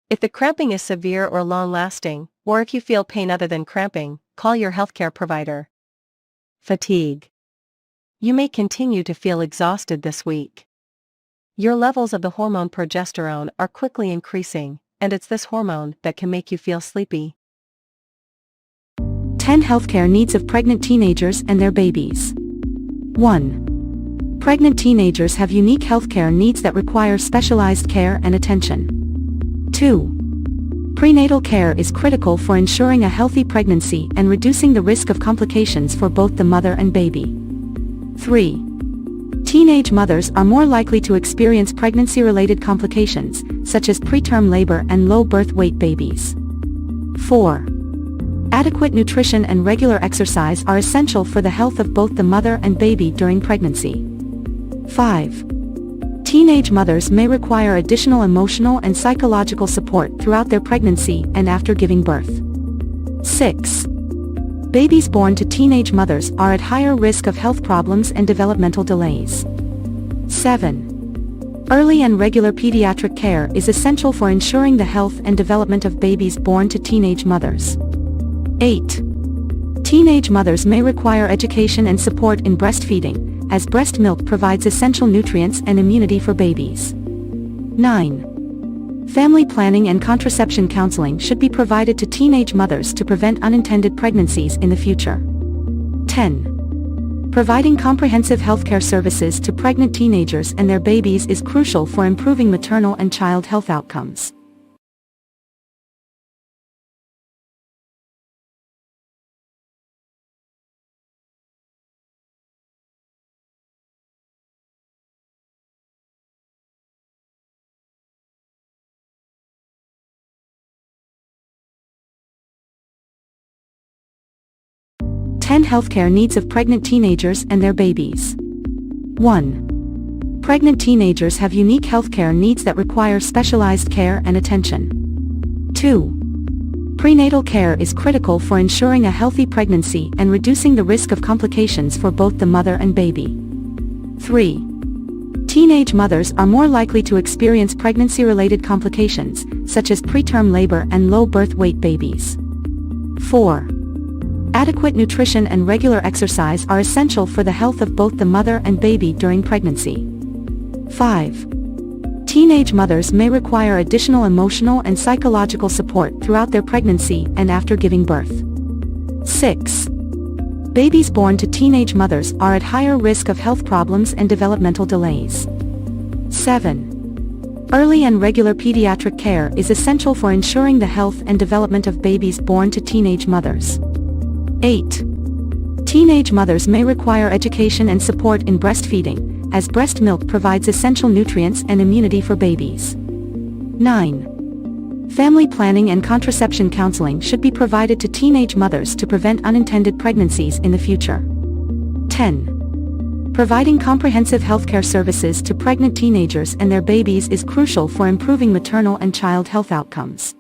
If the cramping is severe or long-lasting, or if you feel pain other than cramping, call your healthcare provider. Fatigue. You may continue to feel exhausted this week. Your levels of the hormone progesterone are quickly increasing, and it's this hormone that can make you feel sleepy. 10 healthcare needs of pregnant teenagers and their babies. 1. Pregnant teenagers have unique healthcare needs that require specialized care and attention. 2. Prenatal care is critical for ensuring a healthy pregnancy and reducing the risk of complications for both the mother and baby. 3. Teenage mothers are more likely to experience pregnancy-related complications, such as preterm labor and low birth weight babies. 4. Adequate nutrition and regular exercise are essential for the health of both the mother and baby during pregnancy. 5. Teenage mothers may require additional emotional and psychological support throughout their pregnancy and after giving birth. 6. Babies born to teenage mothers are at higher risk of health problems and developmental delays. 7. Early and regular pediatric care is essential for ensuring the health and development of babies born to teenage mothers. 8. Teenage mothers may require education and support in breastfeeding, as breast milk provides essential nutrients and immunity for babies. 9. Family planning and contraception counseling should be provided to teenage mothers to prevent unintended pregnancies in the future. 10. Providing comprehensive healthcare services to pregnant teenagers and their babies is crucial for improving maternal and child health outcomes. Ten healthcare needs of pregnant teenagers and their babies. 1. Pregnant teenagers have unique healthcare needs that require specialized care and attention. 2. Prenatal care is critical for ensuring a healthy pregnancy and reducing the risk of complications for both the mother and baby. 3. Teenage mothers are more likely to experience pregnancy-related complications, such as preterm labor and low birth weight babies. 4. Adequate nutrition and regular exercise are essential for the health of both the mother and baby during pregnancy. 5. Teenage mothers may require additional emotional and psychological support throughout their pregnancy and after giving birth. 6. Babies born to teenage mothers are at higher risk of health problems and developmental delays. 7. Early and regular pediatric care is essential for ensuring the health and development of babies born to teenage mothers. 8. Teenage mothers may require education and support in breastfeeding, as breast milk provides essential nutrients and immunity for babies. 9. Family planning and contraception counseling should be provided to teenage mothers to prevent unintended pregnancies in the future. 10. Providing comprehensive healthcare services to pregnant teenagers and their babies is crucial for improving maternal and child health outcomes.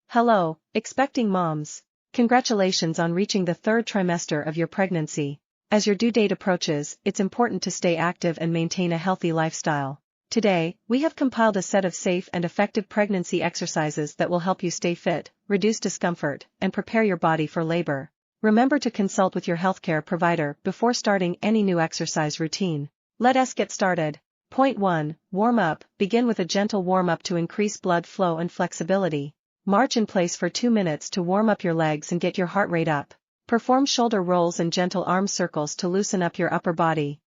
Hello, expecting moms. Congratulations on reaching the third trimester of your pregnancy. As your due date approaches, it's important to stay active and maintain a healthy lifestyle. Today, we have compiled a set of safe and effective pregnancy exercises that will help you stay fit, reduce discomfort, and prepare your body for labor. Remember to consult with your healthcare provider before starting any new exercise routine. Let us get started. Point 1. Warm up. Begin with a gentle warm-up to increase blood flow and flexibility. March in place for 2 minutes to warm up your legs and get your heart rate up. Perform shoulder rolls and gentle arm circles to loosen up your upper body.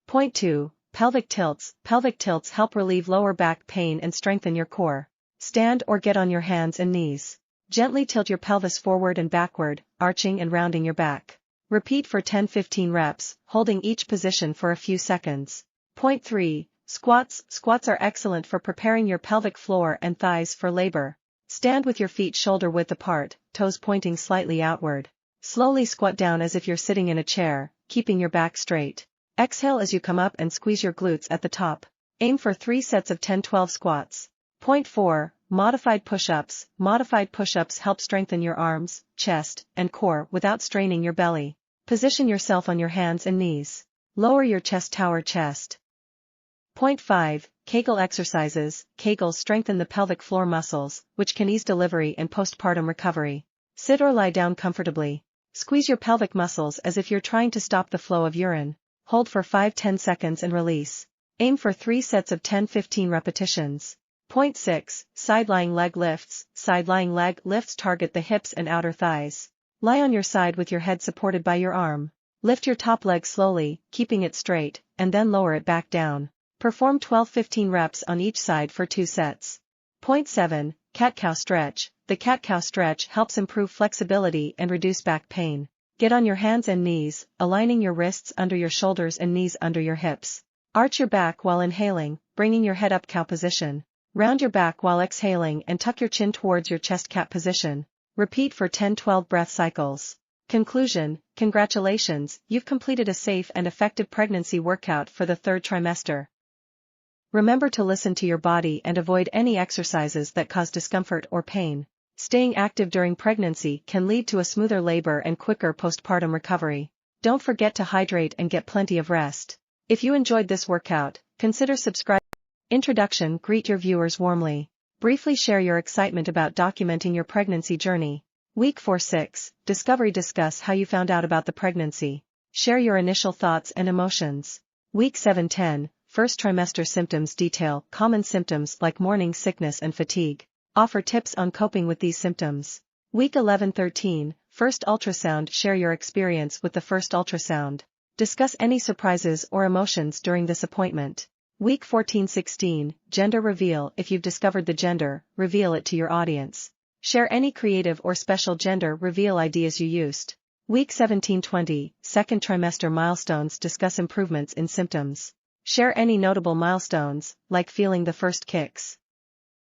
Point 2. Pelvic tilts. Pelvic tilts help relieve lower back pain and strengthen your core. Stand or get on your hands and knees. Gently tilt your pelvis forward and backward, arching and rounding your back. Repeat for 10-15 reps, holding each position for a few seconds. Point 3. Squats. Squats are excellent for preparing your pelvic floor and thighs for labor. Stand with your feet shoulder width apart, toes pointing slightly outward. Slowly squat down as if you're sitting in a chair, keeping your back straight. Exhale as you come up and squeeze your glutes at the top. Aim for 3 sets of 10-12 squats. Point 4. Modified push-ups. Modified push-ups help strengthen your arms, chest, and core without straining your belly. Position yourself on your hands and knees. Lower your chest, tower chest. Point 5. Kegel exercises. Kegels strengthen the pelvic floor muscles, which can ease delivery and postpartum recovery. Sit or lie down comfortably. Squeeze your pelvic muscles as if you're trying to stop the flow of urine. Hold for 5-10 seconds and release. Aim for 3 sets of 10-15 repetitions. Point 6. Side-lying leg lifts. Side-lying leg lifts target the hips and outer thighs. Lie on your side with your head supported by your arm. Lift your top leg slowly, keeping it straight, and then lower it back down. Perform 12-15 reps on each side for 2 sets. Point 7. Cat-cow stretch. The cat-cow stretch helps improve flexibility and reduce back pain. Get on your hands and knees, aligning your wrists under your shoulders and knees under your hips. Arch your back while inhaling, bringing your head up cow position. Round your back while exhaling and tuck your chin towards your chest cat position. Repeat for 10-12 breath cycles. Conclusion. Congratulations, you've completed a safe and effective pregnancy workout for the 3rd trimester. Remember to listen to your body and avoid any exercises that cause discomfort or pain. Staying active during pregnancy can lead to a smoother labor and quicker postpartum recovery. Don't forget to hydrate and get plenty of rest. If you enjoyed this workout, consider subscribing. Introduction. Greet your viewers warmly. Briefly share your excitement about documenting your pregnancy journey. Week 4-6. Discovery. Discuss how you found out about the pregnancy. Share your initial thoughts and emotions. Week 7-10. First trimester symptoms. Detail common symptoms like morning sickness and fatigue. Offer tips on coping with these symptoms. Week 11-13. First ultrasound. Share your experience with the first ultrasound. Discuss any surprises or emotions during this appointment. Week 14-16. Gender reveal. If you've discovered the gender, reveal it to your audience. Share any creative or special gender reveal ideas you used. Week 17-20. Second trimester milestones. Discuss improvements in symptoms. Share any notable milestones, like feeling the first kicks.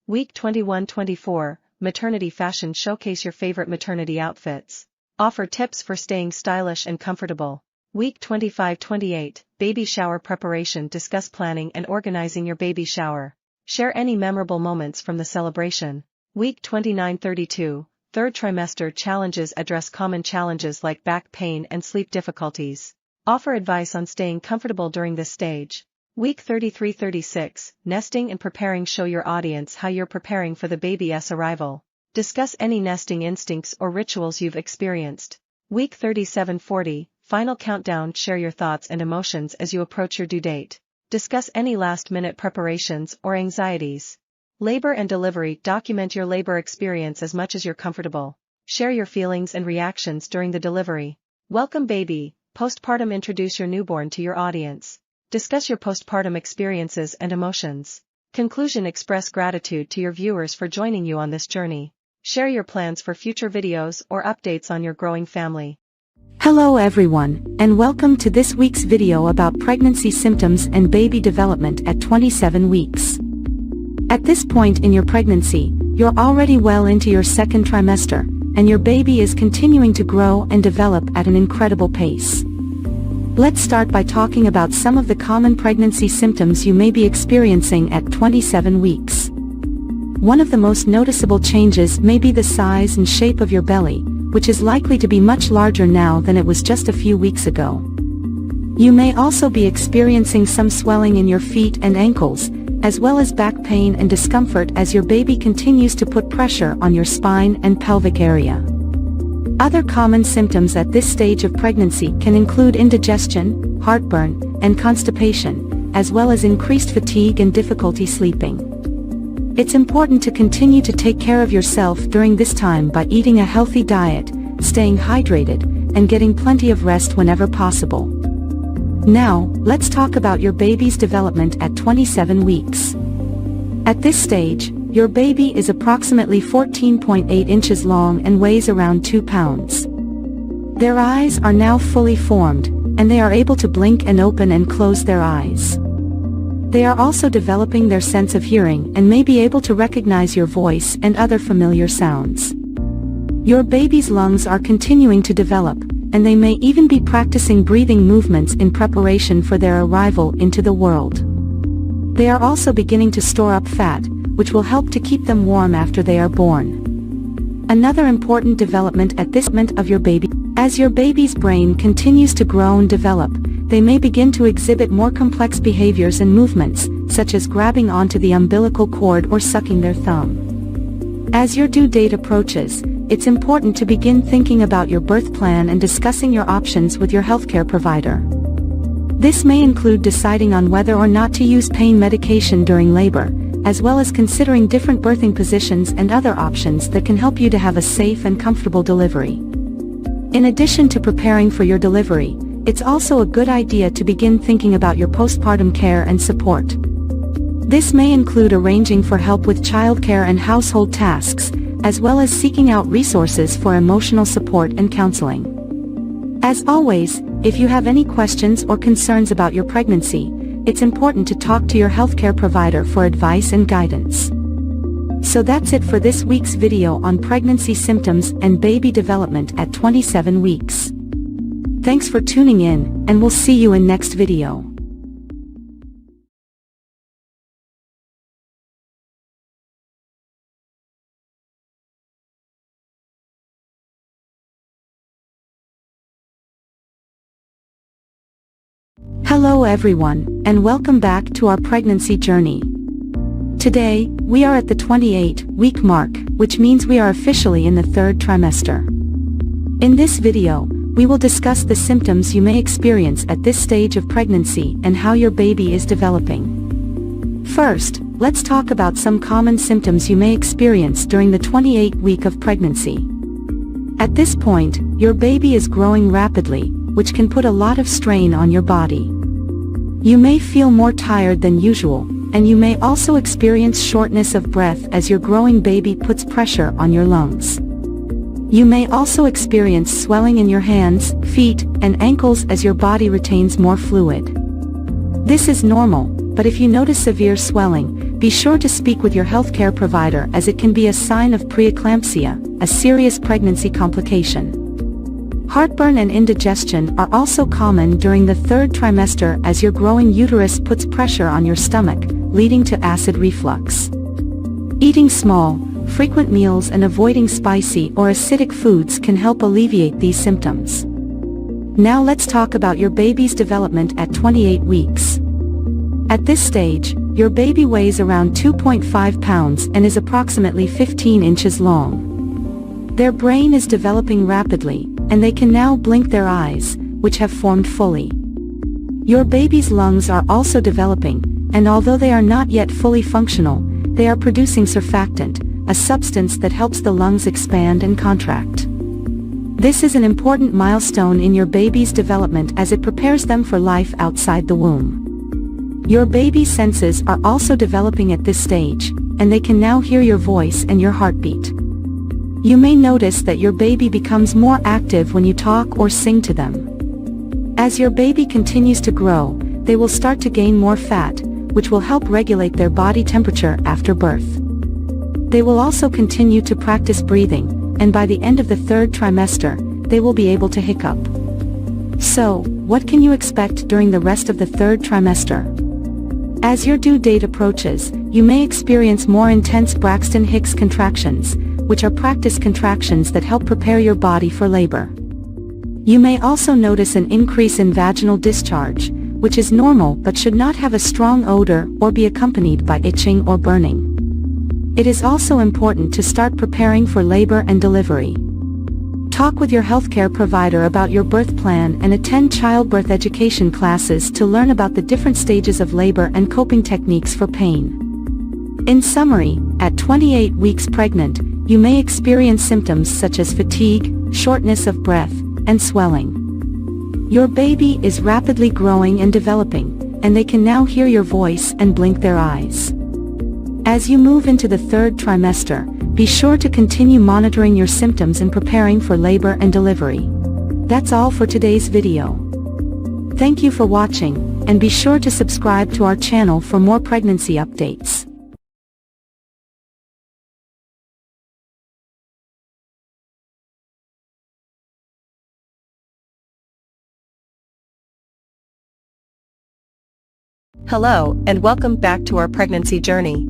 Week 21-24. Maternity fashion. Showcase your favorite maternity outfits. Offer tips for staying stylish and comfortable. Week 25-28. Baby shower preparation. Discuss planning and organizing your baby shower. Share any memorable moments from the celebration. Week 29-32. Third trimester challenges. Address common challenges like back pain and sleep difficulties. Offer advice on staying comfortable during this stage. Week 33-36. Nesting and preparing. Show your audience how you're preparing for the baby's arrival. Discuss any nesting instincts or rituals you've experienced. Week 37-40. Final countdown. Share your thoughts and emotions as you approach your due date. Discuss any last-minute preparations or anxieties. Labor and delivery. Document your labor experience as much as you're comfortable. Share your feelings and reactions during the delivery. Welcome baby. Postpartum. Introduce your newborn to your audience. Discuss your postpartum experiences and emotions. Conclusion. Express gratitude to your viewers for joining you on this journey. Share your plans for future videos or updates on your growing family. Hello everyone, and welcome to this week's video about pregnancy symptoms and baby development at 27 weeks. At this point in your pregnancy, you're already well into your 2nd trimester, and your baby is continuing to grow and develop at an incredible pace. Let's start by talking about some of the common pregnancy symptoms you may be experiencing at 27 weeks. One of the most noticeable changes may be the size and shape of your belly, which is likely to be much larger now than it was just a few weeks ago. You may also be experiencing some swelling in your feet and ankles, as well as back pain and discomfort as your baby continues to put pressure on your spine and pelvic area. Other common symptoms at this stage of pregnancy can include indigestion, heartburn, and constipation, as well as increased fatigue and difficulty sleeping. It's important to continue to take care of yourself during this time by eating a healthy diet, staying hydrated, and getting plenty of rest whenever possible. Now, let's talk about your baby's development at 27 weeks. At this stage, your baby is approximately 14.8 inches long and weighs around 2 pounds. Their eyes are now fully formed, and they are able to blink and open and close their eyes. They are also developing their sense of hearing and may be able to recognize your voice and other familiar sounds. Your baby's lungs are continuing to develop, and they may even be practicing breathing movements in preparation for their arrival into the world. They are also beginning to store up fat, which will help to keep them warm after they are born. Another important development at this moment of your baby. As your baby's brain continues to grow and develop, they may begin to exhibit more complex behaviors and movements, such as grabbing onto the umbilical cord or sucking their thumb. As your due date approaches, it's important to begin thinking about your birth plan and discussing your options with your healthcare provider. This may include deciding on whether or not to use pain medication during labor, as well as considering different birthing positions and other options that can help you to have a safe and comfortable delivery. In addition to preparing for your delivery, it's also a good idea to begin thinking about your postpartum care and support. This may include arranging for help with childcare and household tasks, as well as seeking out resources for emotional support and counseling. As always, if you have any questions or concerns about your pregnancy, it's important to talk to your healthcare provider for advice and guidance. So that's it for this week's video on pregnancy symptoms and baby development at 27 weeks. Thanks for tuning in, and we'll see you in next video. Hello everyone, and welcome back to our pregnancy journey. Today, we are at the 28-week mark, which means we are officially in the 3rd trimester. In this video, we will discuss the symptoms you may experience at this stage of pregnancy and how your baby is developing. First, let's talk about some common symptoms you may experience during the 28th week of pregnancy. At this point, your baby is growing rapidly, which can put a lot of strain on your body. You may feel more tired than usual, and you may also experience shortness of breath as your growing baby puts pressure on your lungs. You may also experience swelling in your hands, feet, and ankles as your body retains more fluid. This is normal, but if you notice severe swelling, be sure to speak with your healthcare provider as it can be a sign of preeclampsia, a serious pregnancy complication. Heartburn and indigestion are also common during the 3rd trimester as your growing uterus puts pressure on your stomach, leading to acid reflux. Eating small, frequent meals and avoiding spicy or acidic foods can help alleviate these symptoms. Now let's talk about your baby's development at 28 weeks. At this stage, your baby weighs around 2.5 pounds and is approximately 15 inches long. Their brain is developing rapidly, and they can now blink their eyes, which have formed fully. Your baby's lungs are also developing, and although they are not yet fully functional, they are producing surfactant, a substance that helps the lungs expand and contract. This is an important milestone in your baby's development as it prepares them for life outside the womb. Your baby's senses are also developing at this stage, and they can now hear your voice and your heartbeat. You may notice that your baby becomes more active when you talk or sing to them. As your baby continues to grow, they will start to gain more fat, which will help regulate their body temperature after birth. They will also continue to practice breathing, and by the end of the 3rd trimester, they will be able to hiccup. So, what can you expect during the rest of the 3rd trimester? As your due date approaches, you may experience more intense Braxton Hicks contractions, which are practice contractions that help prepare your body for labor. You may also notice an increase in vaginal discharge, which is normal but should not have a strong odor or be accompanied by itching or burning. It is also important to start preparing for labor and delivery. Talk with your healthcare provider about your birth plan and attend childbirth education classes to learn about the different stages of labor and coping techniques for pain. In summary, at 28 weeks pregnant, you may experience symptoms such as fatigue, shortness of breath, and swelling. Your baby is rapidly growing and developing, and they can now hear your voice and blink their eyes. As you move into the third trimester, be sure to continue monitoring your symptoms and preparing for labor and delivery. That's all for today's video. Thank you for watching, and be sure to subscribe to our channel for more pregnancy updates. Hello, and welcome back to our pregnancy journey.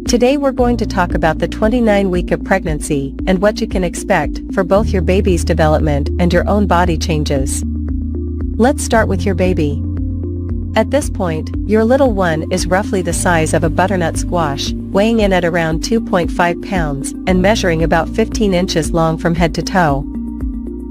Today we're going to talk about the 29th week of pregnancy and what you can expect for both your baby's development and your own body changes. Let's start with your baby. At this point, your little one is roughly the size of a butternut squash, weighing in at around 2.5 pounds and measuring about 15 inches long from head to toe.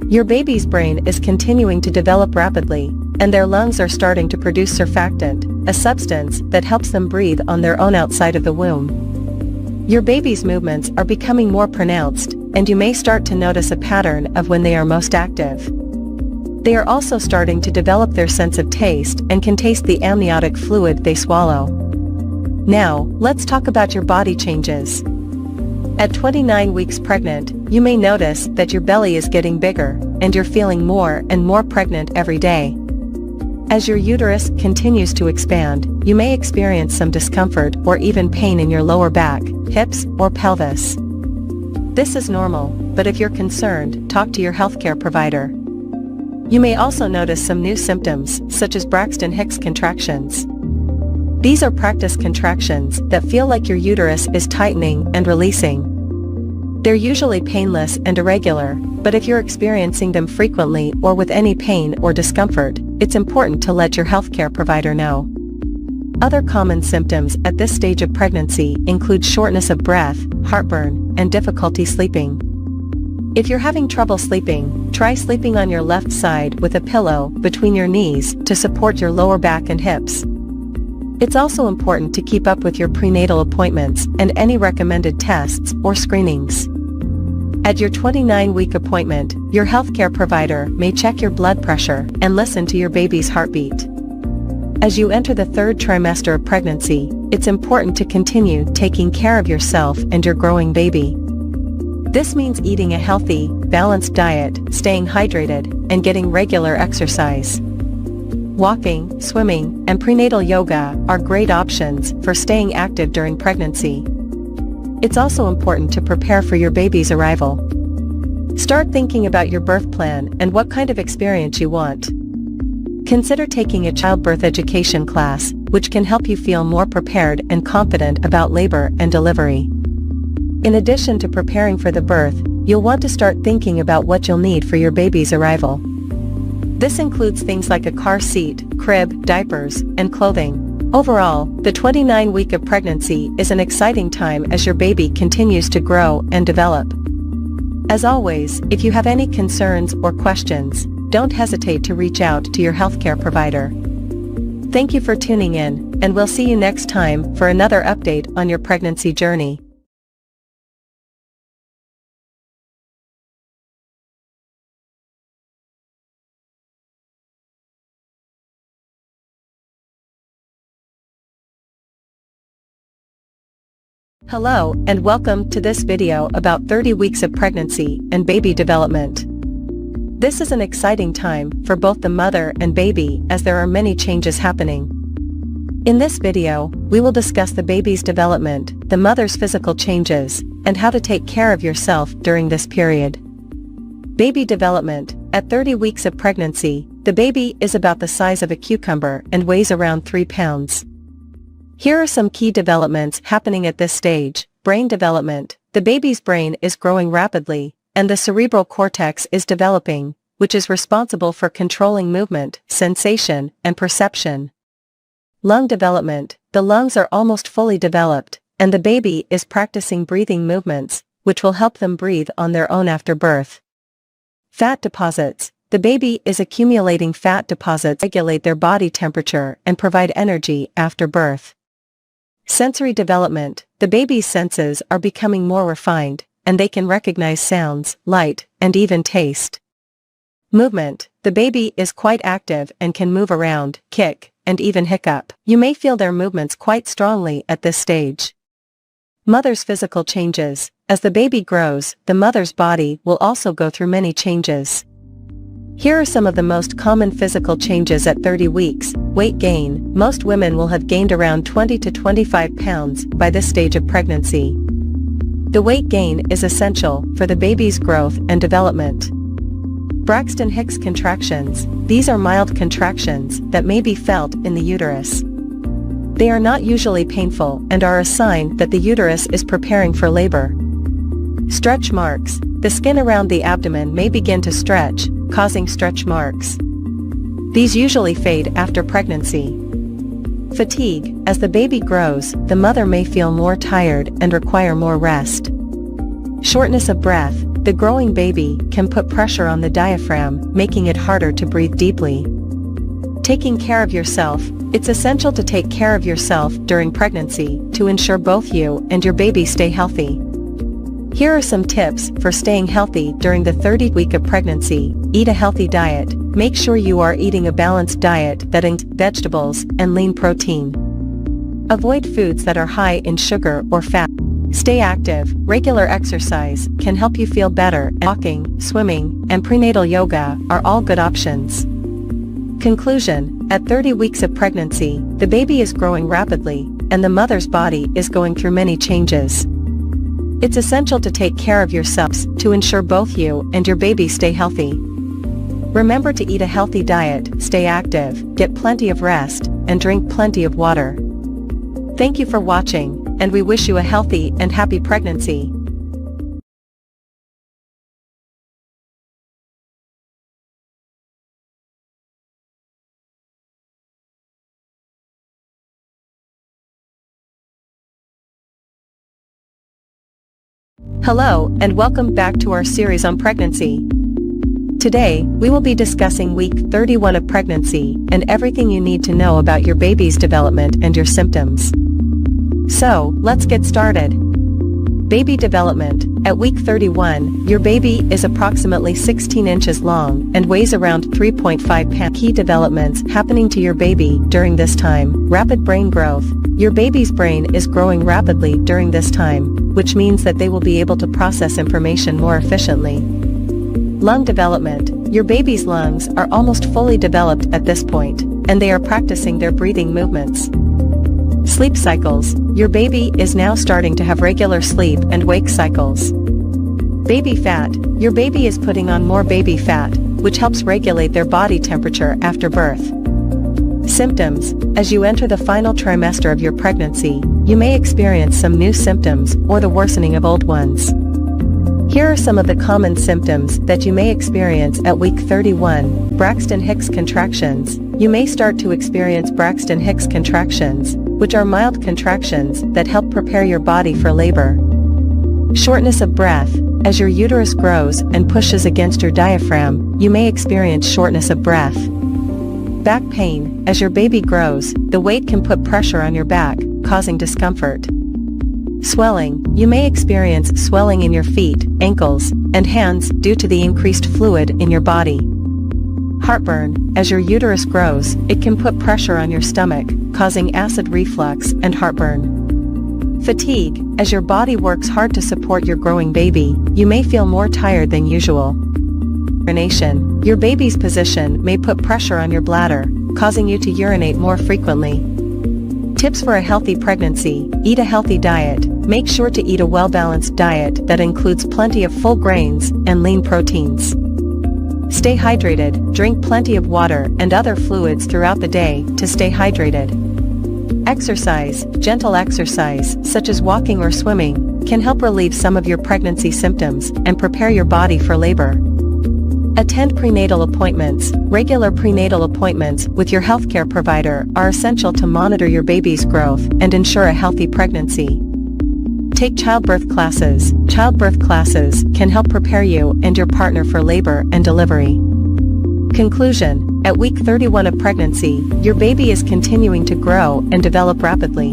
Your baby's brain is continuing to develop rapidly, and their lungs are starting to produce surfactant, a substance that helps them breathe on their own outside of the womb. Your baby's movements are becoming more pronounced, and you may start to notice a pattern of when they are most active. They are also starting to develop their sense of taste and can taste the amniotic fluid they swallow. Now, let's talk about your body changes. At 29 weeks pregnant, you may notice that your belly is getting bigger, and you're feeling more and more pregnant every day. As your uterus continues to expand, you may experience some discomfort or even pain in your lower back, hips, or pelvis. This is normal, but if you're concerned, talk to your healthcare provider. You may also notice some new symptoms, such as Braxton Hicks contractions. These are practice contractions that feel like your uterus is tightening and releasing. They're usually painless and irregular, but if you're experiencing them frequently or with any pain or discomfort, it's important to let your healthcare provider know. Other common symptoms at this stage of pregnancy include shortness of breath, heartburn, and difficulty sleeping. If you're having trouble sleeping, try sleeping on your left side with a pillow between your knees to support your lower back and hips. It's also important to keep up with your prenatal appointments and any recommended tests or screenings. At your 29-week appointment, your healthcare provider may check your blood pressure and listen to your baby's heartbeat. As you enter the third trimester of pregnancy, it's important to continue taking care of yourself and your growing baby. This means eating a healthy, balanced diet, staying hydrated, and getting regular exercise. Walking, swimming, and prenatal yoga are great options for staying active during pregnancy. It's also important to prepare for your baby's arrival. Start thinking about your birth plan and what kind of experience you want. Consider taking a childbirth education class, which can help you feel more prepared and confident about labor and delivery. In addition to preparing for the birth, you'll want to start thinking about what you'll need for your baby's arrival. This includes things like a car seat, crib, diapers, and clothing. Overall, the 29th week of pregnancy is an exciting time as your baby continues to grow and develop. As always, if you have any concerns or questions, don't hesitate to reach out to your healthcare provider. Thank you for tuning in, and we'll see you next time for another update on your pregnancy journey. Hello, and welcome to this video about 30 weeks of pregnancy and baby development. This is an exciting time for both the mother and baby as there are many changes happening. In this video, we will discuss the baby's development, the mother's physical changes, and how to take care of yourself during this period. Baby development. At 30 weeks of pregnancy, the baby is about the size of a cucumber and weighs around 3 pounds. Here are some key developments happening at this stage. Brain development. The baby's brain is growing rapidly, and the cerebral cortex is developing, which is responsible for controlling movement, sensation, and perception. Lung development. The lungs are almost fully developed, and the baby is practicing breathing movements, which will help them breathe on their own after birth. Fat deposits. The baby is accumulating fat deposits to regulate their body temperature and provide energy after birth. Sensory development. The baby's senses are becoming more refined, and they can recognize sounds, light, and even taste. Movement. The baby is quite active and can move around, kick, and even hiccup. You may feel their movements quite strongly at this stage. Mother's physical changes. As the baby grows, the mother's body will also go through many changes. Here are some of the most common physical changes at 30 weeks. Weight gain. Most women will have gained around 20 to 25 pounds by this stage of pregnancy. The weight gain is essential for the baby's growth and development. Braxton Hicks contractions. These are mild contractions that may be felt in the uterus. They are not usually painful and are a sign that the uterus is preparing for labor. Stretch marks. The skin around the abdomen may begin to stretch, causing stretch marks. These usually fade after pregnancy. Fatigue. As the baby grows, the mother may feel more tired and require more rest. Shortness of breath. The growing baby can put pressure on the diaphragm, making it harder to breathe deeply. Taking care of yourself. It's essential to take care of yourself during pregnancy to ensure both you and your baby stay healthy. Here are some tips for staying healthy during the 30th week of pregnancy. Eat a healthy diet. Make sure you are eating a balanced diet that includes vegetables and lean protein. Avoid foods that are high in sugar or fat. Stay active. Regular exercise can help you feel better, and walking, swimming, and prenatal yoga are all good options. Conclusion. At 30 weeks of pregnancy, the baby is growing rapidly, and the mother's body is going through many changes. It's essential to take care of yourselves to ensure both you and your baby stay healthy. Remember to eat a healthy diet, stay active, get plenty of rest, and drink plenty of water. Thank you for watching, and we wish you a healthy and happy pregnancy. Hello, and welcome back to our series on pregnancy. Today, we will be discussing week 31 of pregnancy and everything you need to know about your baby's development and your symptoms. So, let's get started. Baby development. At week 31, your baby is approximately 16 inches long and weighs around 3.5 pounds. Key developments happening to your baby during this time. Rapid brain growth. Your baby's brain is growing rapidly during this time, which means that they will be able to process information more efficiently. Lung development. Your baby's lungs are almost fully developed at this point, and they are practicing their breathing movements. Sleep cycles. Your baby is now starting to have regular sleep and wake cycles. Baby fat. Your baby is putting on more baby fat, which helps regulate their body temperature after birth. Symptoms. As you enter the final trimester of your pregnancy, you may experience some new symptoms or the worsening of old ones. Here are some of the common symptoms that you may experience at week 31. Braxton Hicks contractions. You may start to experience Braxton Hicks contractions, which are mild contractions that help prepare your body for labor. Shortness of breath. As your uterus grows and pushes against your diaphragm, you may experience shortness of breath. Back pain. As your baby grows, the weight can put pressure on your back, causing discomfort. Swelling. You may experience swelling in your feet, ankles, and hands due to the increased fluid in your body. Heartburn. As your uterus grows, it can put pressure on your stomach, causing acid reflux and heartburn. Fatigue. As your body works hard to support your growing baby, you may feel more tired than usual. Urination. Your baby's position may put pressure on your bladder, causing you to urinate more frequently. Tips for a healthy pregnancy. Eat a healthy diet. Make sure to eat a well-balanced diet that includes plenty of full grains and lean proteins. Stay hydrated. Drink plenty of water and other fluids throughout the day to stay hydrated. Exercise. Gentle exercise, such as walking or swimming, can help relieve some of your pregnancy symptoms and prepare your body for labor. Attend prenatal appointments. Regular prenatal appointments with your healthcare provider are essential to monitor your baby's growth and ensure a healthy pregnancy. Take childbirth classes. Childbirth classes can help prepare you and your partner for labor and delivery. Conclusion: at week 31 of pregnancy, your baby is continuing to grow and develop rapidly.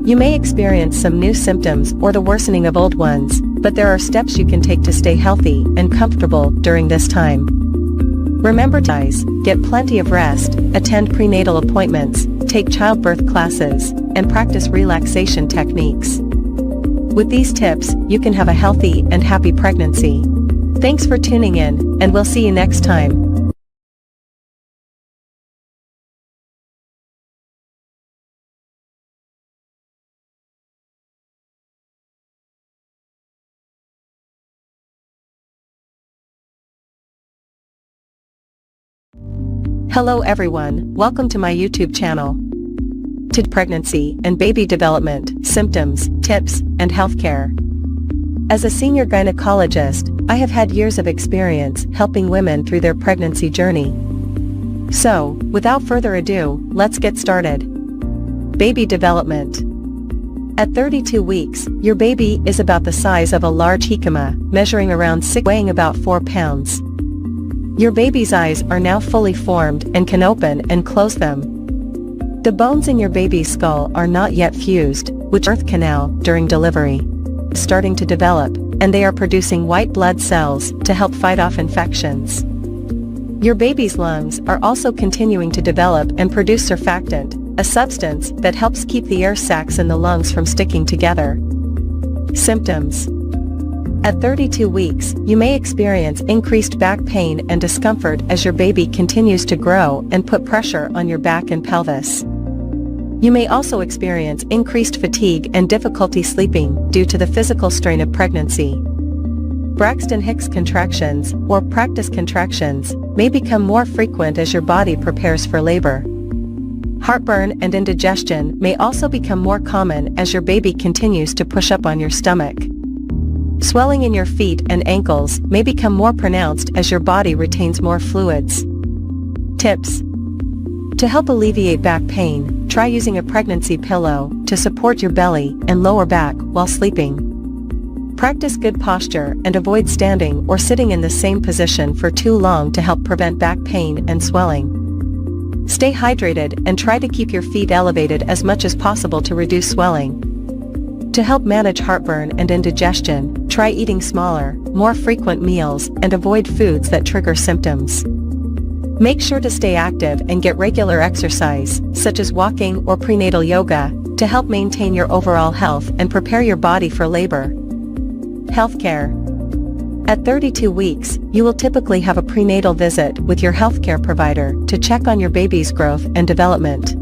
You may experience some new symptoms or the worsening of old ones, but there are steps you can take to stay healthy and comfortable during this time. Remember to get plenty of rest, attend prenatal appointments, take childbirth classes, and practice relaxation techniques. With these tips, you can have a healthy and happy pregnancy. Thanks for tuning in, and we'll see you next time. Hello everyone, welcome to my YouTube channel. To pregnancy and baby development, symptoms, tips, and healthcare. As a senior gynecologist, I have had years of experience helping women through their pregnancy journey. So, without further ado, let's get started. Baby development. At 32 weeks, your baby is about the size of a large jicama, measuring around 6, weighing about 4 pounds. Your baby's eyes are now fully formed and can open and close them. The bones in your baby's skull are not yet fused, which birth canal during delivery. Starting to develop, and they are producing white blood cells to help fight off infections. Your baby's lungs are also continuing to develop and produce surfactant, a substance that helps keep the air sacs in the lungs from sticking together. Symptoms. At 32 weeks, you may experience increased back pain and discomfort as your baby continues to grow and put pressure on your back and pelvis. You may also experience increased fatigue and difficulty sleeping due to the physical strain of pregnancy. Braxton Hicks contractions, or practice contractions, may become more frequent as your body prepares for labor. Heartburn and indigestion may also become more common as your baby continues to push up on your stomach. Swelling in your feet and ankles may become more pronounced as your body retains more fluids. Tips. To help alleviate back pain, try using a pregnancy pillow to support your belly and lower back while sleeping. Practice good posture and avoid standing or sitting in the same position for too long to help prevent back pain and swelling. Stay hydrated and try to keep your feet elevated as much as possible to reduce swelling. To help manage heartburn and indigestion, try eating smaller, more frequent meals and avoid foods that trigger symptoms. Make sure to stay active and get regular exercise, such as walking or prenatal yoga, to help maintain your overall health and prepare your body for labor. Healthcare. At 32 weeks, you will typically have a prenatal visit with your healthcare provider to check on your baby's growth and development.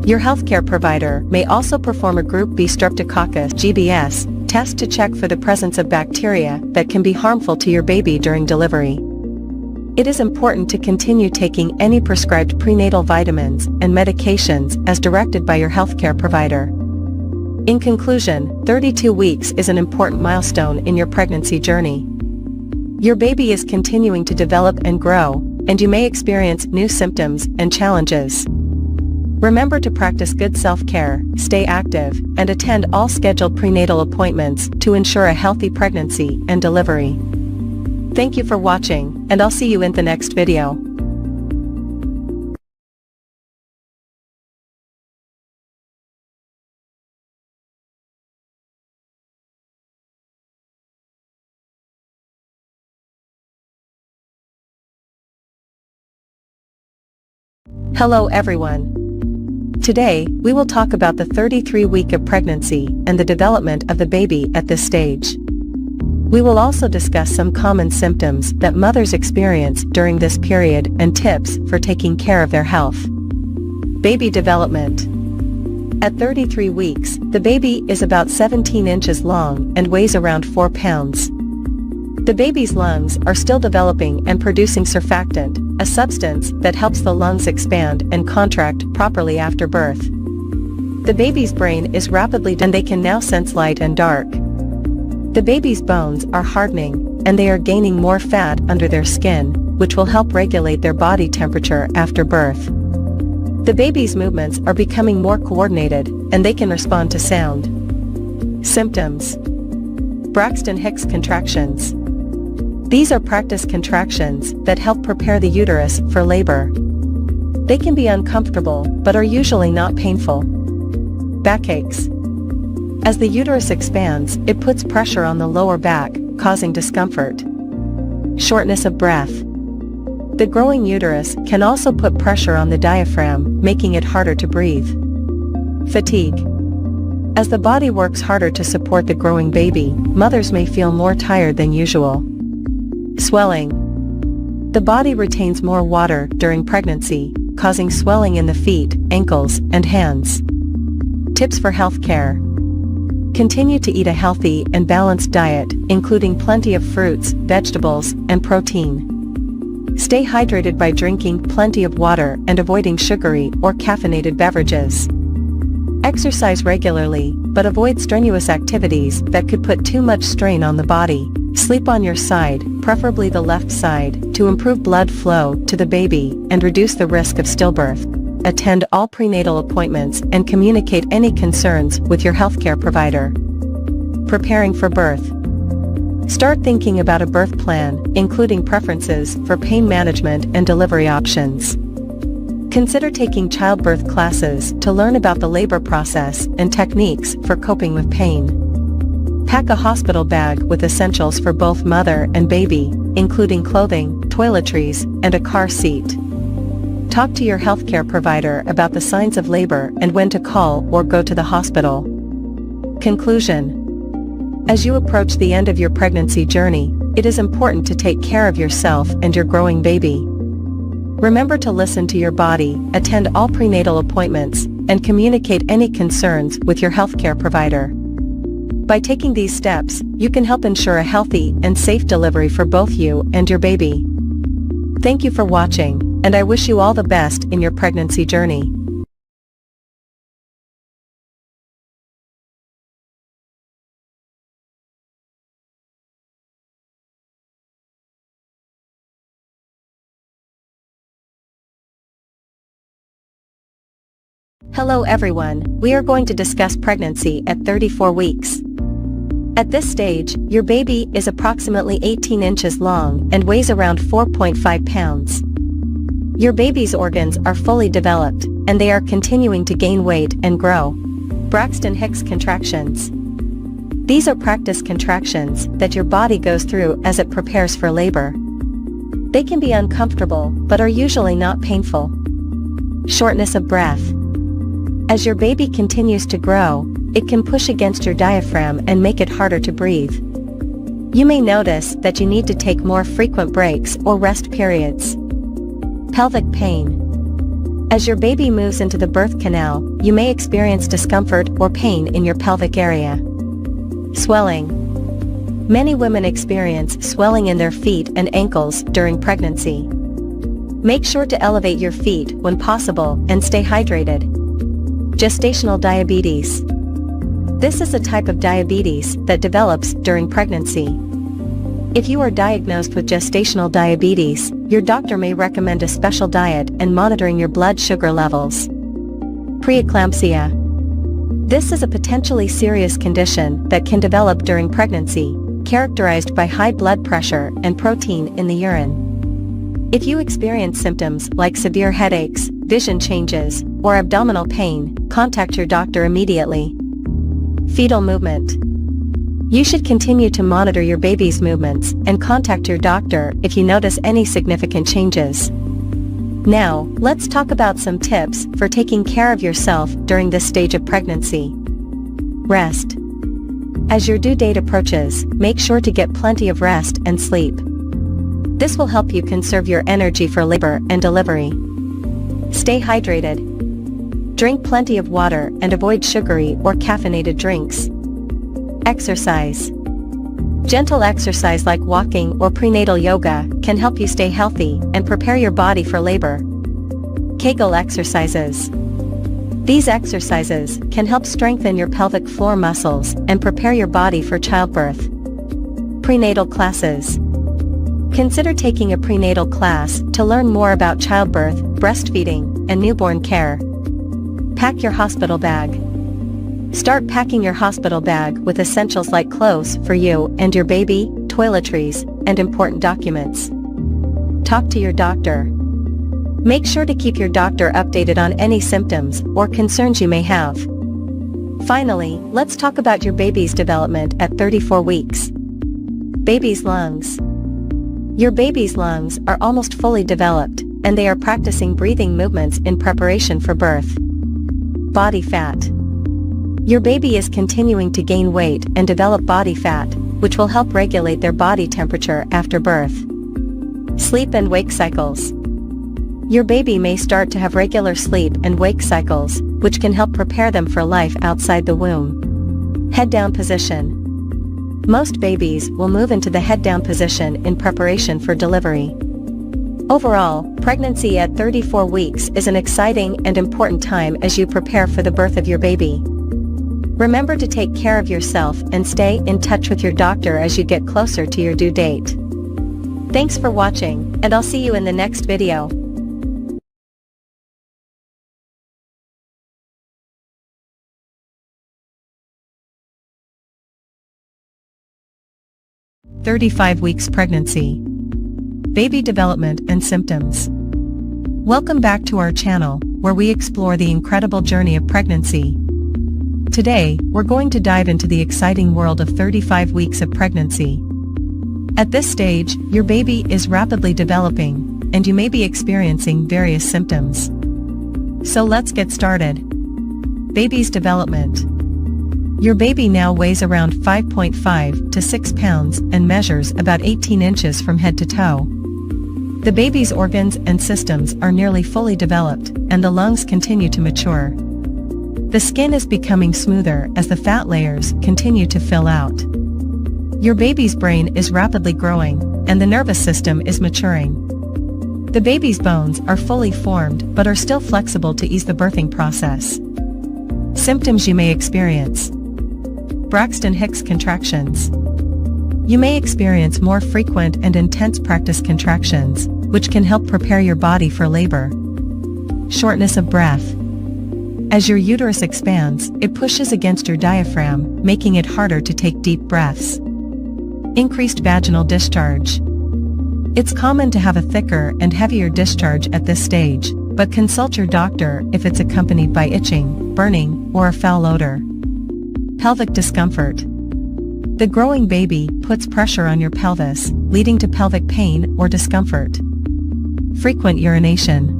Your healthcare provider may also perform a Group B Streptococcus (GBS) test to check for the presence of bacteria that can be harmful to your baby during delivery. It is important to continue taking any prescribed prenatal vitamins and medications as directed by your healthcare provider. In conclusion, 32 weeks is an important milestone in your pregnancy journey. Your baby is continuing to develop and grow, and you may experience new symptoms and challenges. Remember to practice good self-care, stay active, and attend all scheduled prenatal appointments to ensure a healthy pregnancy and delivery. Thank you for watching, and I'll see you in the next video. Hello everyone. Today, we will talk about the 33rd week of pregnancy and the development of the baby at this stage. We will also discuss some common symptoms that mothers experience during this period and tips for taking care of their health. Baby development. At 33 weeks, the baby is about 17 inches long and weighs around 4 pounds. The baby's lungs are still developing and producing surfactant, a substance that helps the lungs expand and contract properly after birth. The baby's brain is rapidly and they can now sense light and dark. The baby's bones are hardening, and they are gaining more fat under their skin, which will help regulate their body temperature after birth. The baby's movements are becoming more coordinated, and they can respond to sound. Symptoms: Braxton Hicks contractions. These are practice contractions that help prepare the uterus for labor. They can be uncomfortable, but are usually not painful. Backaches. As the uterus expands, it puts pressure on the lower back, causing discomfort. Shortness of breath. The growing uterus can also put pressure on the diaphragm, making it harder to breathe. Fatigue. As the body works harder to support the growing baby, mothers may feel more tired than usual. Swelling. The body retains more water during pregnancy, causing swelling in the feet, ankles, and hands. Tips for health care. Continue to eat a healthy and balanced diet, including plenty of fruits, vegetables, and protein. Stay hydrated by drinking plenty of water and avoiding sugary or caffeinated beverages. Exercise regularly, but avoid strenuous activities that could put too much strain on the body. Sleep on your side, preferably the left side, to improve blood flow to the baby and reduce the risk of stillbirth. Attend all prenatal appointments and communicate any concerns with your healthcare provider. Preparing for birth. Start thinking about a birth plan, including preferences for pain management and delivery options. Consider taking childbirth classes to learn about the labor process and techniques for coping with pain. Pack a hospital bag with essentials for both mother and baby, including clothing, toiletries, and a car seat. Talk to your healthcare provider about the signs of labor and when to call or go to the hospital. Conclusion. As you approach the end of your pregnancy journey, it is important to take care of yourself and your growing baby. Remember to listen to your body, attend all prenatal appointments, and communicate any concerns with your healthcare provider. By taking these steps, you can help ensure a healthy and safe delivery for both you and your baby. Thank you for watching, and I wish you all the best in your pregnancy journey. Hello everyone, we are going to discuss pregnancy at 34 weeks. At this stage, your baby is approximately 18 inches long and weighs around 4.5 pounds. Your baby's organs are fully developed, and they are continuing to gain weight and grow. Braxton Hicks contractions. These are practice contractions that your body goes through as it prepares for labor. They can be uncomfortable, but are usually not painful. Shortness of breath. As your baby continues to grow, it can push against your diaphragm and make it harder to breathe. You may notice that you need to take more frequent breaks or rest periods. Pelvic pain. As your baby moves into the birth canal, you may experience discomfort or pain in your pelvic area. Swelling. Many women experience swelling in their feet and ankles during pregnancy. Make sure to elevate your feet when possible and stay hydrated. Gestational diabetes. This is a type of diabetes that develops during pregnancy. If you are diagnosed with gestational diabetes, your doctor may recommend a special diet and monitoring your blood sugar levels. Preeclampsia. This is a potentially serious condition that can develop during pregnancy, characterized by high blood pressure and protein in the urine. If you experience symptoms like severe headaches, vision changes, or abdominal pain, contact your doctor immediately. Fetal movement. You should continue to monitor your baby's movements and contact your doctor if you notice any significant changes. Now, let's talk about some tips for taking care of yourself during this stage of pregnancy. Rest. As your due date approaches, make sure to get plenty of rest and sleep. This will help you conserve your energy for labor and delivery. Stay hydrated. Drink plenty of water and avoid sugary or caffeinated drinks. Exercise. Gentle exercise like walking or prenatal yoga can help you stay healthy and prepare your body for labor. Kegel exercises. These exercises can help strengthen your pelvic floor muscles and prepare your body for childbirth. Prenatal classes. Consider taking a prenatal class to learn more about childbirth, breastfeeding, and newborn care. Pack your hospital bag. Start packing your hospital bag with essentials like clothes for you and your baby, toiletries, and important documents. Talk to your doctor. Make sure to keep your doctor updated on any symptoms or concerns you may have. Finally, let's talk about your baby's development at 34 weeks. Baby's lungs. Your baby's lungs are almost fully developed, and they are practicing breathing movements in preparation for birth. Body fat. Your baby is continuing to gain weight and develop body fat, which will help regulate their body temperature after birth. Sleep and wake cycles. Your baby may start to have regular sleep and wake cycles, which can help prepare them for life outside the womb. Head down position. Most babies will move into the head down position in preparation for delivery. Overall, pregnancy at 34 weeks is an exciting and important time as you prepare for the birth of your baby. Remember to take care of yourself and stay in touch with your doctor as you get closer to your due date. Thanks for watching, and I'll see you in the next video. "35 weeks pregnancy. Baby development and symptoms." Welcome back to our channel, where we explore the incredible journey of pregnancy. Today, we're going to dive into the exciting world of 35 weeks of pregnancy. At this stage, your baby is rapidly developing, and you may be experiencing various symptoms. So let's get started. Baby's development. Your baby now weighs around 5.5 to 6 pounds and measures about 18 inches from head to toe. The baby's organs and systems are nearly fully developed, and the lungs continue to mature. The skin is becoming smoother as the fat layers continue to fill out. Your baby's brain is rapidly growing, and the nervous system is maturing. The baby's bones are fully formed but are still flexible to ease the birthing process. Symptoms you may experience. Braxton Hicks contractions. You may experience more frequent and intense practice contractions, which can help prepare your body for labor. Shortness of breath. As your uterus expands, it pushes against your diaphragm, making it harder to take deep breaths. Increased vaginal discharge. It's common to have a thicker and heavier discharge at this stage, but consult your doctor if it's accompanied by itching, burning, or a foul odor. Pelvic discomfort. The growing baby puts pressure on your pelvis, leading to pelvic pain or discomfort. Frequent urination.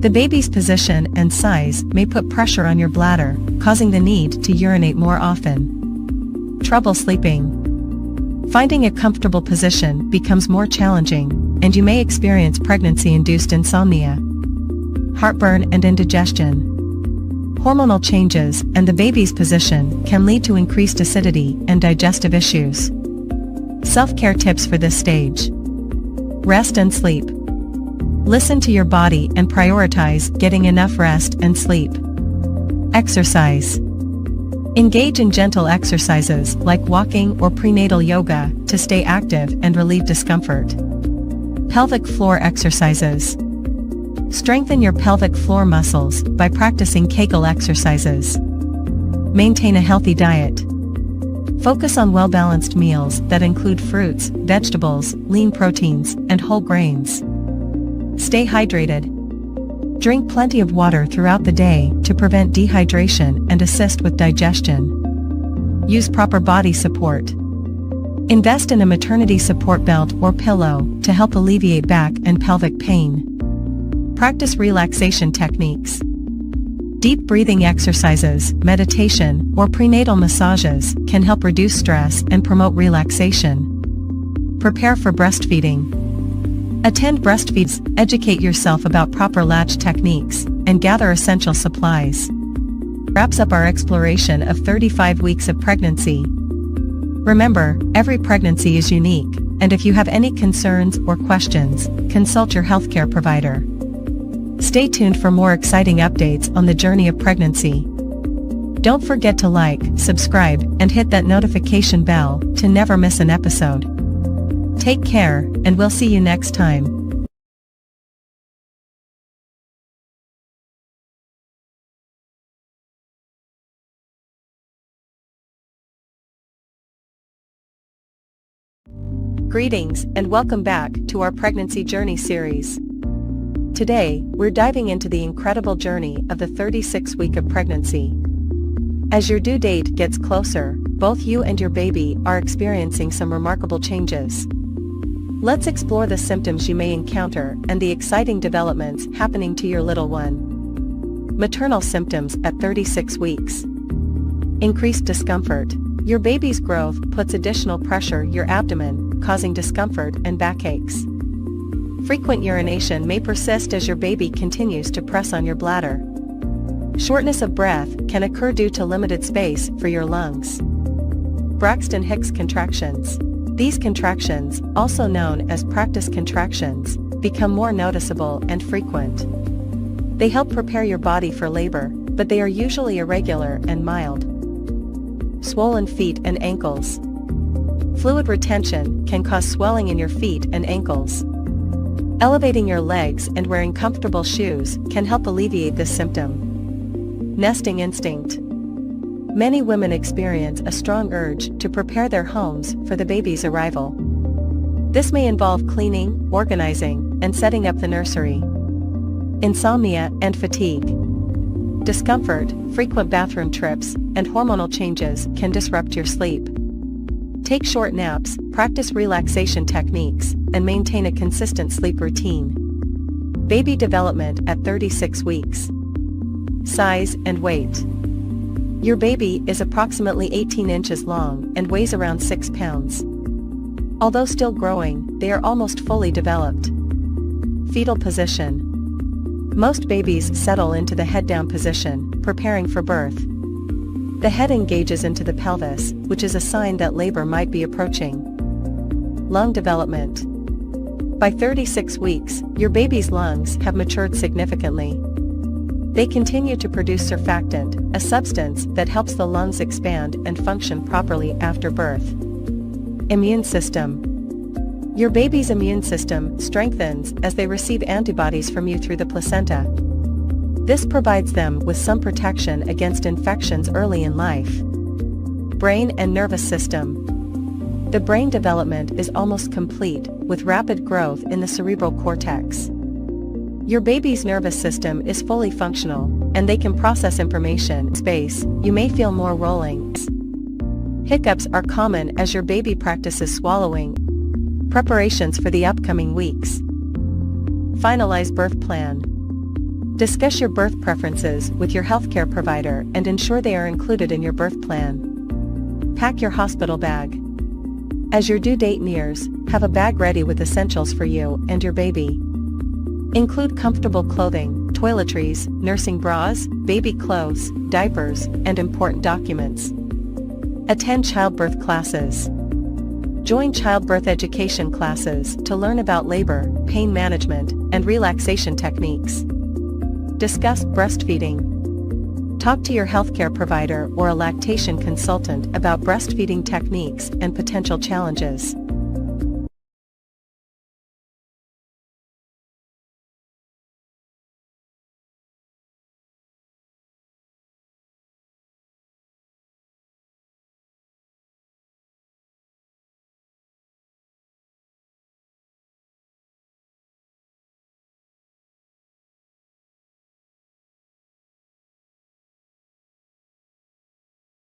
The baby's position and size may put pressure on your bladder, causing the need to urinate more often. Trouble sleeping. Finding a comfortable position becomes more challenging, and you may experience pregnancy-induced insomnia. Heartburn and indigestion. Hormonal changes and the baby's position can lead to increased acidity and digestive issues. Self-care tips for this stage. Rest and sleep. Listen to your body and prioritize getting enough rest and sleep. Exercise. Engage in gentle exercises like walking or prenatal yoga to stay active and relieve discomfort. Pelvic floor exercises. Strengthen your pelvic floor muscles by practicing Kegel exercises. Maintain a healthy diet. Focus on well-balanced meals that include fruits, vegetables, lean proteins, and whole grains. Stay hydrated. Drink plenty of water throughout the day to prevent dehydration and assist with digestion. Use proper body support. Invest in a maternity support belt or pillow to help alleviate back and pelvic pain. Practice relaxation techniques. Deep breathing exercises, meditation, or prenatal massages can help reduce stress and promote relaxation. Prepare for breastfeeding. Attend breastfeeds, educate yourself about proper latch techniques, and gather essential supplies. Wraps up our exploration of 35 weeks of pregnancy. Remember, every pregnancy is unique, and if you have any concerns or questions, consult your healthcare provider. Stay tuned for more exciting updates on the journey of pregnancy. Don't forget to like, subscribe, and hit that notification bell to never miss an episode. Take care, and we'll see you next time. Greetings and welcome back to our Pregnancy Journey series. Today, we're diving into the incredible journey of the 36th week of pregnancy. As your due date gets closer, both you and your baby are experiencing some remarkable changes. Let's explore the symptoms you may encounter and the exciting developments happening to your little one. Maternal symptoms at 36 weeks. Increased discomfort. Your baby's growth puts additional pressure your abdomen, causing discomfort and backaches. Frequent urination may persist as your baby continues to press on your bladder. Shortness of breath can occur due to limited space for your lungs. Braxton Hicks contractions. These contractions, also known as practice contractions, become more noticeable and frequent. They help prepare your body for labor, but they are usually irregular and mild. Swollen feet and ankles. Fluid retention can cause swelling in your feet and ankles. Elevating your legs and wearing comfortable shoes can help alleviate this symptom. Nesting instinct. Many women experience a strong urge to prepare their homes for the baby's arrival. This may involve cleaning, organizing, and setting up the nursery. Insomnia and fatigue. Discomfort, frequent bathroom trips, and hormonal changes can disrupt your sleep. Take short naps, practice relaxation techniques, and maintain a consistent sleep routine. Baby development at 36 weeks. Size and weight. Your baby is approximately 18 inches long and weighs around 6 pounds. Although still growing, they are almost fully developed. Fetal position. Most babies settle into the head-down position, preparing for birth. The head engages into the pelvis, which is a sign that labor might be approaching. Lung development. By 36 weeks, your baby's lungs have matured significantly. They continue to produce surfactant, a substance that helps the lungs expand and function properly after birth. Immune system. Your baby's immune system strengthens as they receive antibodies from you through the placenta. This provides them with some protection against infections early in life. Brain and nervous system. The brain development is almost complete, with rapid growth in the cerebral cortex. Your baby's nervous system is fully functional, and they can process information in space. You may feel more rolling. Hiccups are common as your baby practices swallowing. Preparations for the upcoming weeks. Finalize birth plan. Discuss your birth preferences with your healthcare provider and ensure they are included in your birth plan. Pack your hospital bag. As your due date nears, have a bag ready with essentials for you and your baby. Include comfortable clothing, toiletries, nursing bras, baby clothes, diapers, and important documents. Attend childbirth classes. Join childbirth education classes to learn about labor, pain management, and relaxation techniques. Discuss breastfeeding. Talk to your healthcare provider or a lactation consultant about breastfeeding techniques and potential challenges.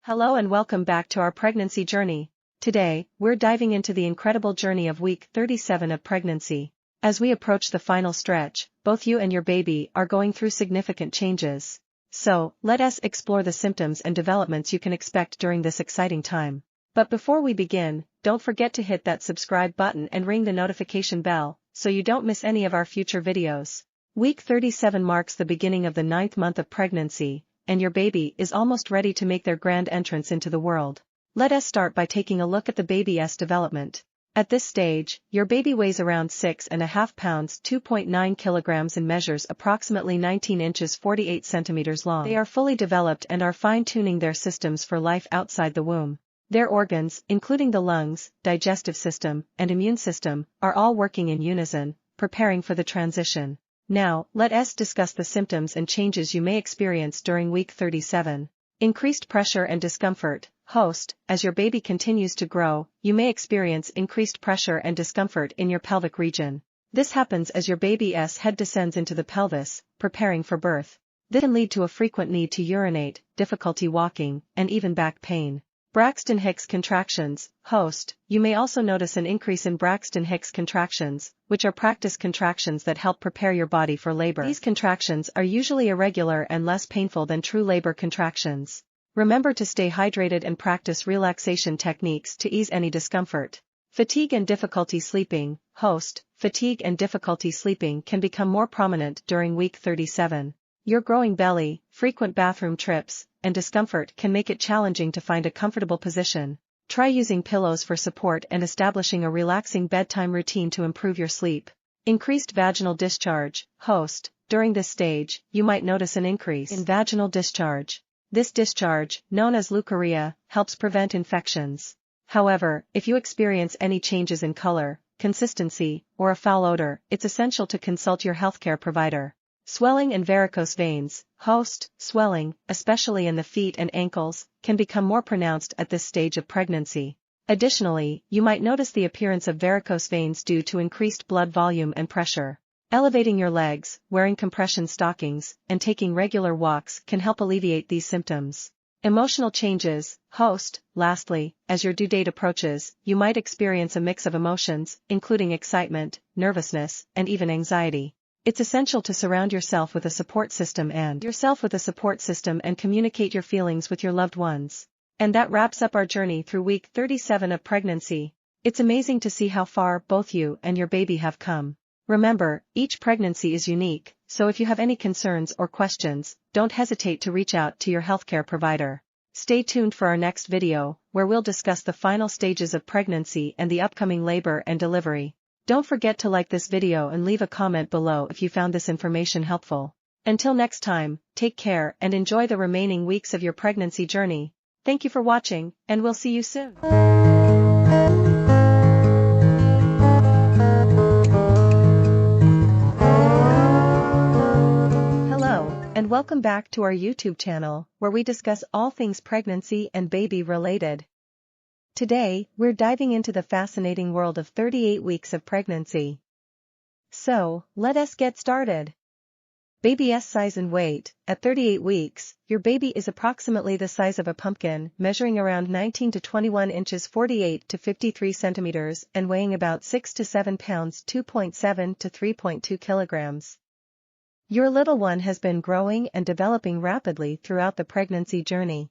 Hello and welcome back to our pregnancy journey. Today, we're diving into the incredible journey of week 37 of pregnancy. As we approach the final stretch, both you and your baby are going through significant changes. So, let us explore the symptoms and developments you can expect during this exciting time. But before we begin, don't forget to hit that subscribe button and ring the notification bell, so you don't miss any of our future videos. Week 37 marks the beginning of the 9th month of pregnancy, and your baby is almost ready to make their grand entrance into the world. Let us start by taking a look at the baby's development. At this stage, your baby weighs around 6.5 pounds 2.9 kilograms and measures approximately 19 inches 48 centimeters long. They are fully developed and are fine-tuning their systems for life outside the womb. Their organs, including the lungs, digestive system, and immune system, are all working in unison, preparing for the transition. Now, let us discuss the symptoms and changes you may experience during week 37. Increased pressure and discomfort. Host, as your baby continues to grow, you may experience increased pressure and discomfort in your pelvic region. This happens as your baby's head descends into the pelvis, preparing for birth. This can lead to a frequent need to urinate, difficulty walking, and even back pain. Braxton Hicks contractions. Host, you may also notice an increase in Braxton Hicks contractions, which are practice contractions that help prepare your body for labor. These contractions are usually irregular and less painful than true labor contractions. Remember to stay hydrated and practice relaxation techniques to ease any discomfort. Fatigue and difficulty sleeping. Host, fatigue and difficulty sleeping can become more prominent during week 37. Your growing belly, frequent bathroom trips, and discomfort can make it challenging to find a comfortable position. Try using pillows for support and establishing a relaxing bedtime routine to improve your sleep. Increased vaginal discharge. Host, during this stage, you might notice an increase in vaginal discharge. This discharge, known as leukorrhea, helps prevent infections. However, if you experience any changes in color, consistency, or a foul odor, it's essential to consult your healthcare provider. Swelling and varicose veins. Host, swelling, especially in the feet and ankles, can become more pronounced at this stage of pregnancy. Additionally, you might notice the appearance of varicose veins due to increased blood volume and pressure. Elevating your legs, wearing compression stockings, and taking regular walks can help alleviate these symptoms. Emotional changes. Host, lastly, as your due date approaches, you might experience a mix of emotions, including excitement, nervousness, and even anxiety. It's essential to surround yourself with a support system and communicate your feelings with your loved ones. And that wraps up our journey through week 37 of pregnancy. It's amazing to see how far both you and your baby have come. Remember, each pregnancy is unique, so if you have any concerns or questions, don't hesitate to reach out to your healthcare provider. Stay tuned for our next video, where we'll discuss the final stages of pregnancy and the upcoming labor and delivery. Don't forget to like this video and leave a comment below if you found this information helpful. Until next time, take care and enjoy the remaining weeks of your pregnancy journey. Thank you for watching, and we'll see you soon. And welcome back to our YouTube channel, where we discuss all things pregnancy and baby related. Today, we're diving into the fascinating world of 38 weeks of pregnancy. So, let us get started. Baby's size and weight. At 38 weeks, your baby is approximately the size of a pumpkin, measuring around 19 to 21 inches 48 to 53 centimeters and weighing about 6 to 7 pounds 2.7 to 3.2 kilograms. Your little one has been growing and developing rapidly throughout the pregnancy journey.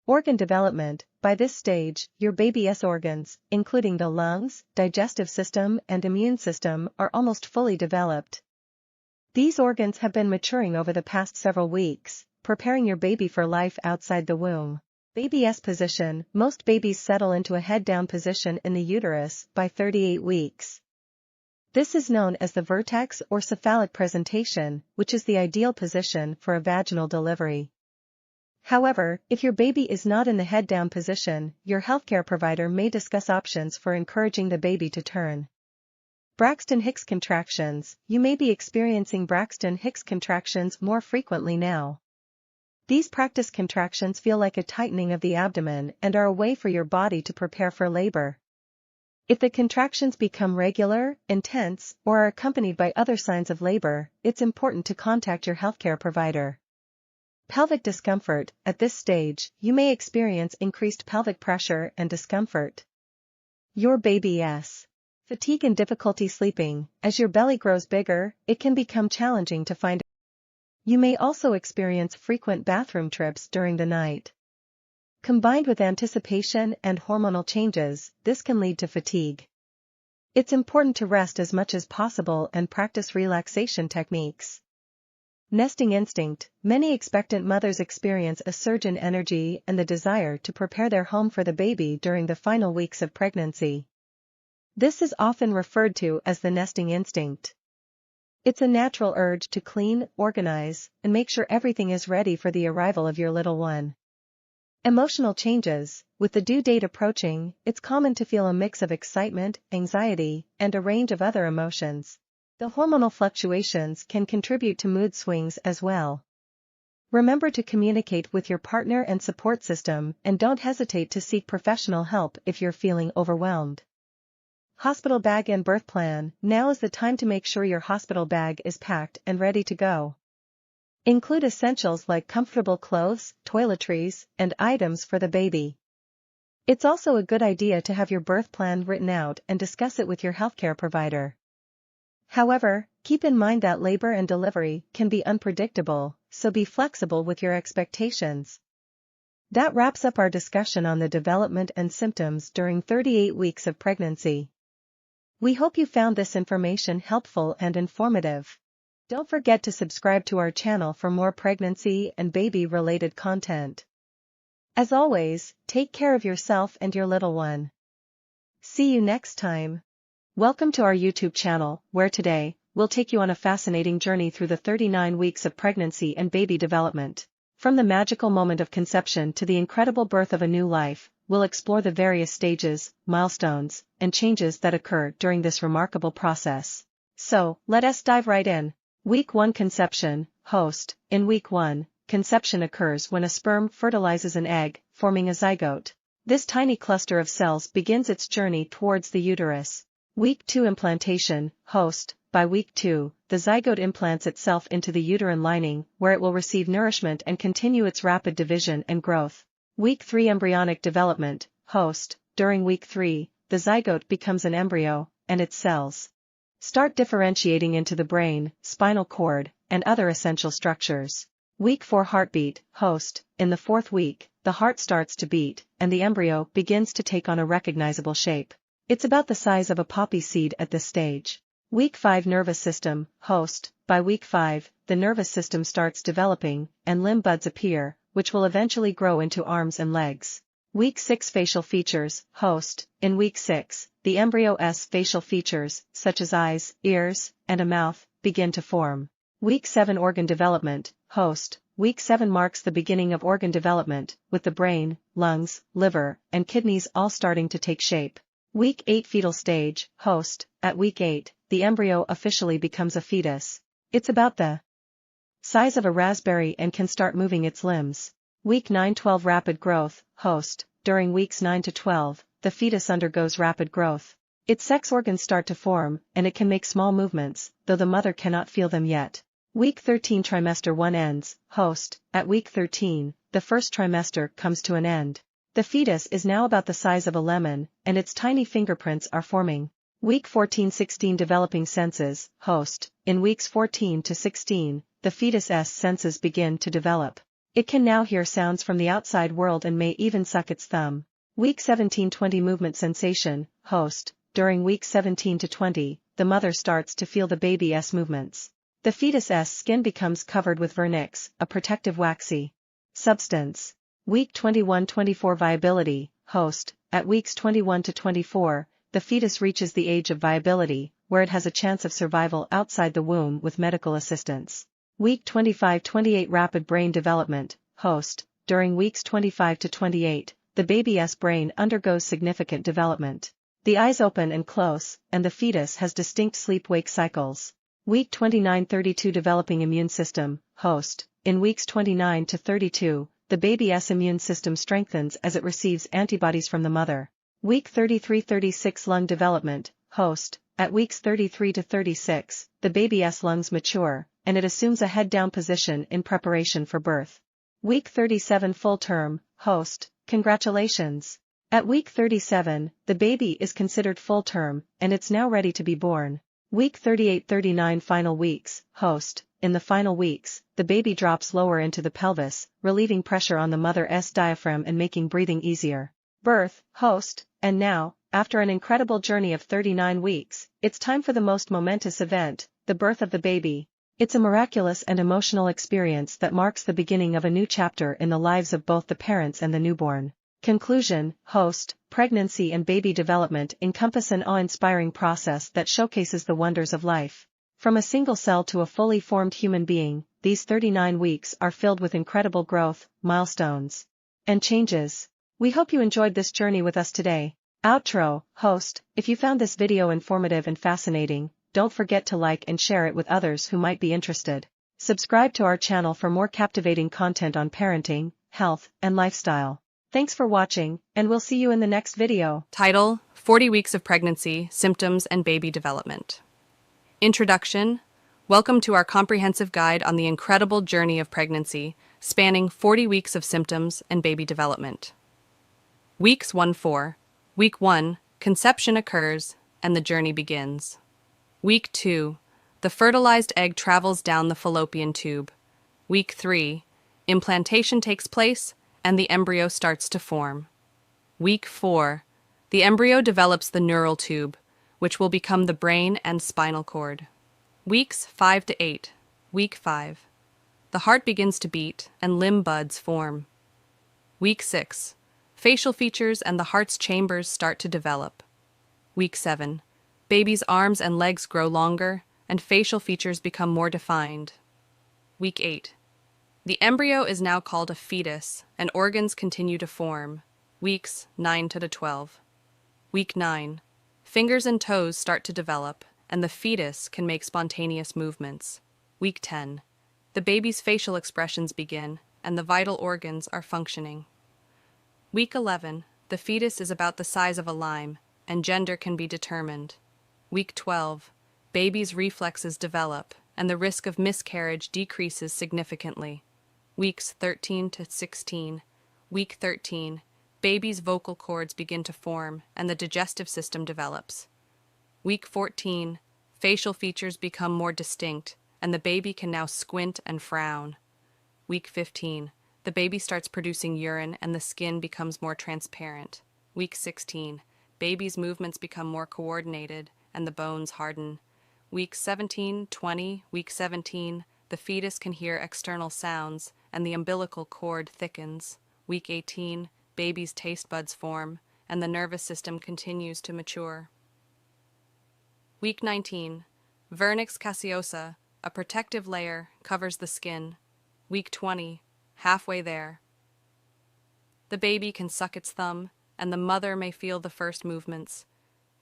Organ development. By this stage, your baby's organs, including the lungs, digestive system, and immune system, are almost fully developed. These organs have been maturing over the past several weeks, preparing your baby for life outside the womb. Baby's position. Most babies settle into a head-down position in the uterus by 38 weeks. This is known as the vertex or cephalic presentation, which is the ideal position for a vaginal delivery. However, if your baby is not in the head-down position, your healthcare provider may discuss options for encouraging the baby to turn. Braxton Hicks contractions. You may be experiencing Braxton Hicks contractions more frequently now. These practice contractions feel like a tightening of the abdomen and are a way for your body to prepare for labor. If the contractions become regular, intense, or are accompanied by other signs of labor, it's important to contact your healthcare provider. Pelvic discomfort. At this stage, you may experience increased pelvic pressure and discomfort. Your baby's fatigue and difficulty sleeping. As your belly grows bigger, it can become challenging to find. You may also experience frequent bathroom trips during the night. Combined with anticipation and hormonal changes, this can lead to fatigue. It's important to rest as much as possible and practice relaxation techniques. Nesting instinct. Many expectant mothers experience a surge in energy and the desire to prepare their home for the baby during the final weeks of pregnancy. This is often referred to as the nesting instinct. It's a natural urge to clean, organize, and make sure everything is ready for the arrival of your little one. Emotional changes. With the due date approaching, it's common to feel a mix of excitement, anxiety, and a range of other emotions. The hormonal fluctuations can contribute to mood swings as well. Remember to communicate with your partner and support system, and don't hesitate to seek professional help if you're feeling overwhelmed. Hospital bag and birth plan. Now is the time to make sure your hospital bag is packed and ready to go. Include essentials like comfortable clothes, toiletries, and items for the baby. It's also a good idea to have your birth plan written out and discuss it with your healthcare provider. However, keep in mind that labor and delivery can be unpredictable, so be flexible with your expectations. That wraps up our discussion on the development and symptoms during 38 weeks of pregnancy. We hope you found this information helpful and informative. Don't forget to subscribe to our channel for more pregnancy and baby-related content. As always, take care of yourself and your little one. See you next time. Welcome to our YouTube channel, where today, we'll take you on a fascinating journey through the 39 weeks of pregnancy and baby development. From the magical moment of conception to the incredible birth of a new life, we'll explore the various stages, milestones, and changes that occur during this remarkable process. So, let us dive right in. Week 1 Conception. Host. In Week 1, conception occurs when a sperm fertilizes an egg, forming a zygote. This tiny cluster of cells begins its journey towards the uterus. Week 2 Implantation. Host. By Week 2, the zygote implants itself into the uterine lining, where it will receive nourishment and continue its rapid division and growth. Week 3 Embryonic Development. Host. During Week 3, the zygote becomes an embryo, and its cells start differentiating into the brain, spinal cord, and other essential structures. Week 4 Heartbeat. Host. In the 4th week, the heart starts to beat, and the embryo begins to take on a recognizable shape. It's about the size of a poppy seed at this stage. Week 5 Nervous System. Host. By Week 5, the nervous system starts developing, and limb buds appear, which will eventually grow into arms and legs. Week 6 Facial Features. Host. In Week 6, the embryo's facial features, such as eyes, ears, and a mouth, begin to form. Week 7 Organ Development. Host. Week 7 marks the beginning of organ development, with the brain, lungs, liver, and kidneys all starting to take shape. Week 8 Fetal Stage. Host. At Week 8, the embryo officially becomes a fetus. It's about the size of a raspberry and can start moving its limbs. Week 9-12 Rapid Growth. Host. During weeks 9 to 12, the fetus undergoes rapid growth. Its sex organs start to form, and it can make small movements, though the mother cannot feel them yet. Week 13 Trimester 1 ends. Host. At Week 13, the first trimester comes to an end. The fetus is now about the size of a lemon, and its tiny fingerprints are forming. Week 14-16 Developing Senses. Host. In weeks 14 to 16, the fetus's senses begin to develop. It can now hear sounds from the outside world and may even suck its thumb. Week 17-20 Movement Sensation. Host. During weeks 17 to 20, the mother starts to feel the baby's movements. The fetus's skin becomes covered with vernix, a protective waxy substance. Week 21-24 Viability. Host. At weeks 21 to 24, the fetus reaches the age of viability, where it has a chance of survival outside the womb with medical assistance. Week 25-28 Rapid Brain Development. Host. During weeks 25 to 28, the baby's brain undergoes significant development. The eyes open and close, and the fetus has distinct sleep-wake cycles. Week 29-32 Developing Immune System. Host. In weeks 29 to 32, the baby's immune system strengthens as it receives antibodies from the mother. Week 33-36 Lung Development. Host. At weeks 33 to 36, the baby's lungs mature, and it assumes a head-down position in preparation for birth. Week 37 Full Term. Host. Congratulations! At week 37, the baby is considered full term, and it's now ready to be born. Week 38-39 Final Weeks. Host. In the final weeks, the baby drops lower into the pelvis, relieving pressure on the mother's diaphragm and making breathing easier. Birth. Host. And now, after an incredible journey of 39 weeks, it's time for the most momentous event, the birth of the baby. It's a miraculous and emotional experience that marks the beginning of a new chapter in the lives of both the parents and the newborn. Conclusion, host, pregnancy and baby development encompass an awe-inspiring process that showcases the wonders of life. From a single cell to a fully formed human being, these 39 weeks are filled with incredible growth, milestones, and changes. We hope you enjoyed this journey with us today. Outro, host, if you found this video informative and fascinating, don't forget to like and share it with others who might be interested. Subscribe to our channel for more captivating content on parenting, health, and lifestyle. Thanks for watching, and we'll see you in the next video. Title: 40 Weeks of Pregnancy, Symptoms and Baby Development. Introduction: Welcome to our comprehensive guide on the incredible journey of pregnancy, spanning 40 weeks of symptoms and baby development. Weeks 1-4. Week 1, conception occurs, and the journey begins. Week 2, the fertilized egg travels down the fallopian tube. Week 3, implantation takes place, and the embryo starts to form. Week 4, the embryo develops the neural tube, which will become the brain and spinal cord. Weeks 5-8. Week 5, the heart begins to beat and limb buds form. Week 6, facial features and the heart's chambers start to develop. Week 7, baby's arms and legs grow longer, and facial features become more defined. Week 8, the embryo is now called a fetus, and organs continue to form. Weeks 9-12. Week 9, fingers and toes start to develop, and the fetus can make spontaneous movements. Week 10, the baby's facial expressions begin, and the vital organs are functioning. Week 11, the fetus is about the size of a lime, and gender can be determined. Week 12, baby's reflexes develop, and the risk of miscarriage decreases significantly. Weeks 13-16. Week 13, baby's vocal cords begin to form, and the digestive system develops. Week 14, facial features become more distinct, and the baby can now squint and frown. Week 15, the baby starts producing urine and the skin becomes more transparent. Week 16, baby's movements become more coordinated and the bones harden. Week 17-20. Week 17, the fetus can hear external sounds and the umbilical cord thickens. Week 18, baby's taste buds form and the nervous system continues to mature. Week 19, vernix caseosa, a protective layer, covers the skin. Week 20, halfway there. The baby can suck its thumb, and the mother may feel the first movements.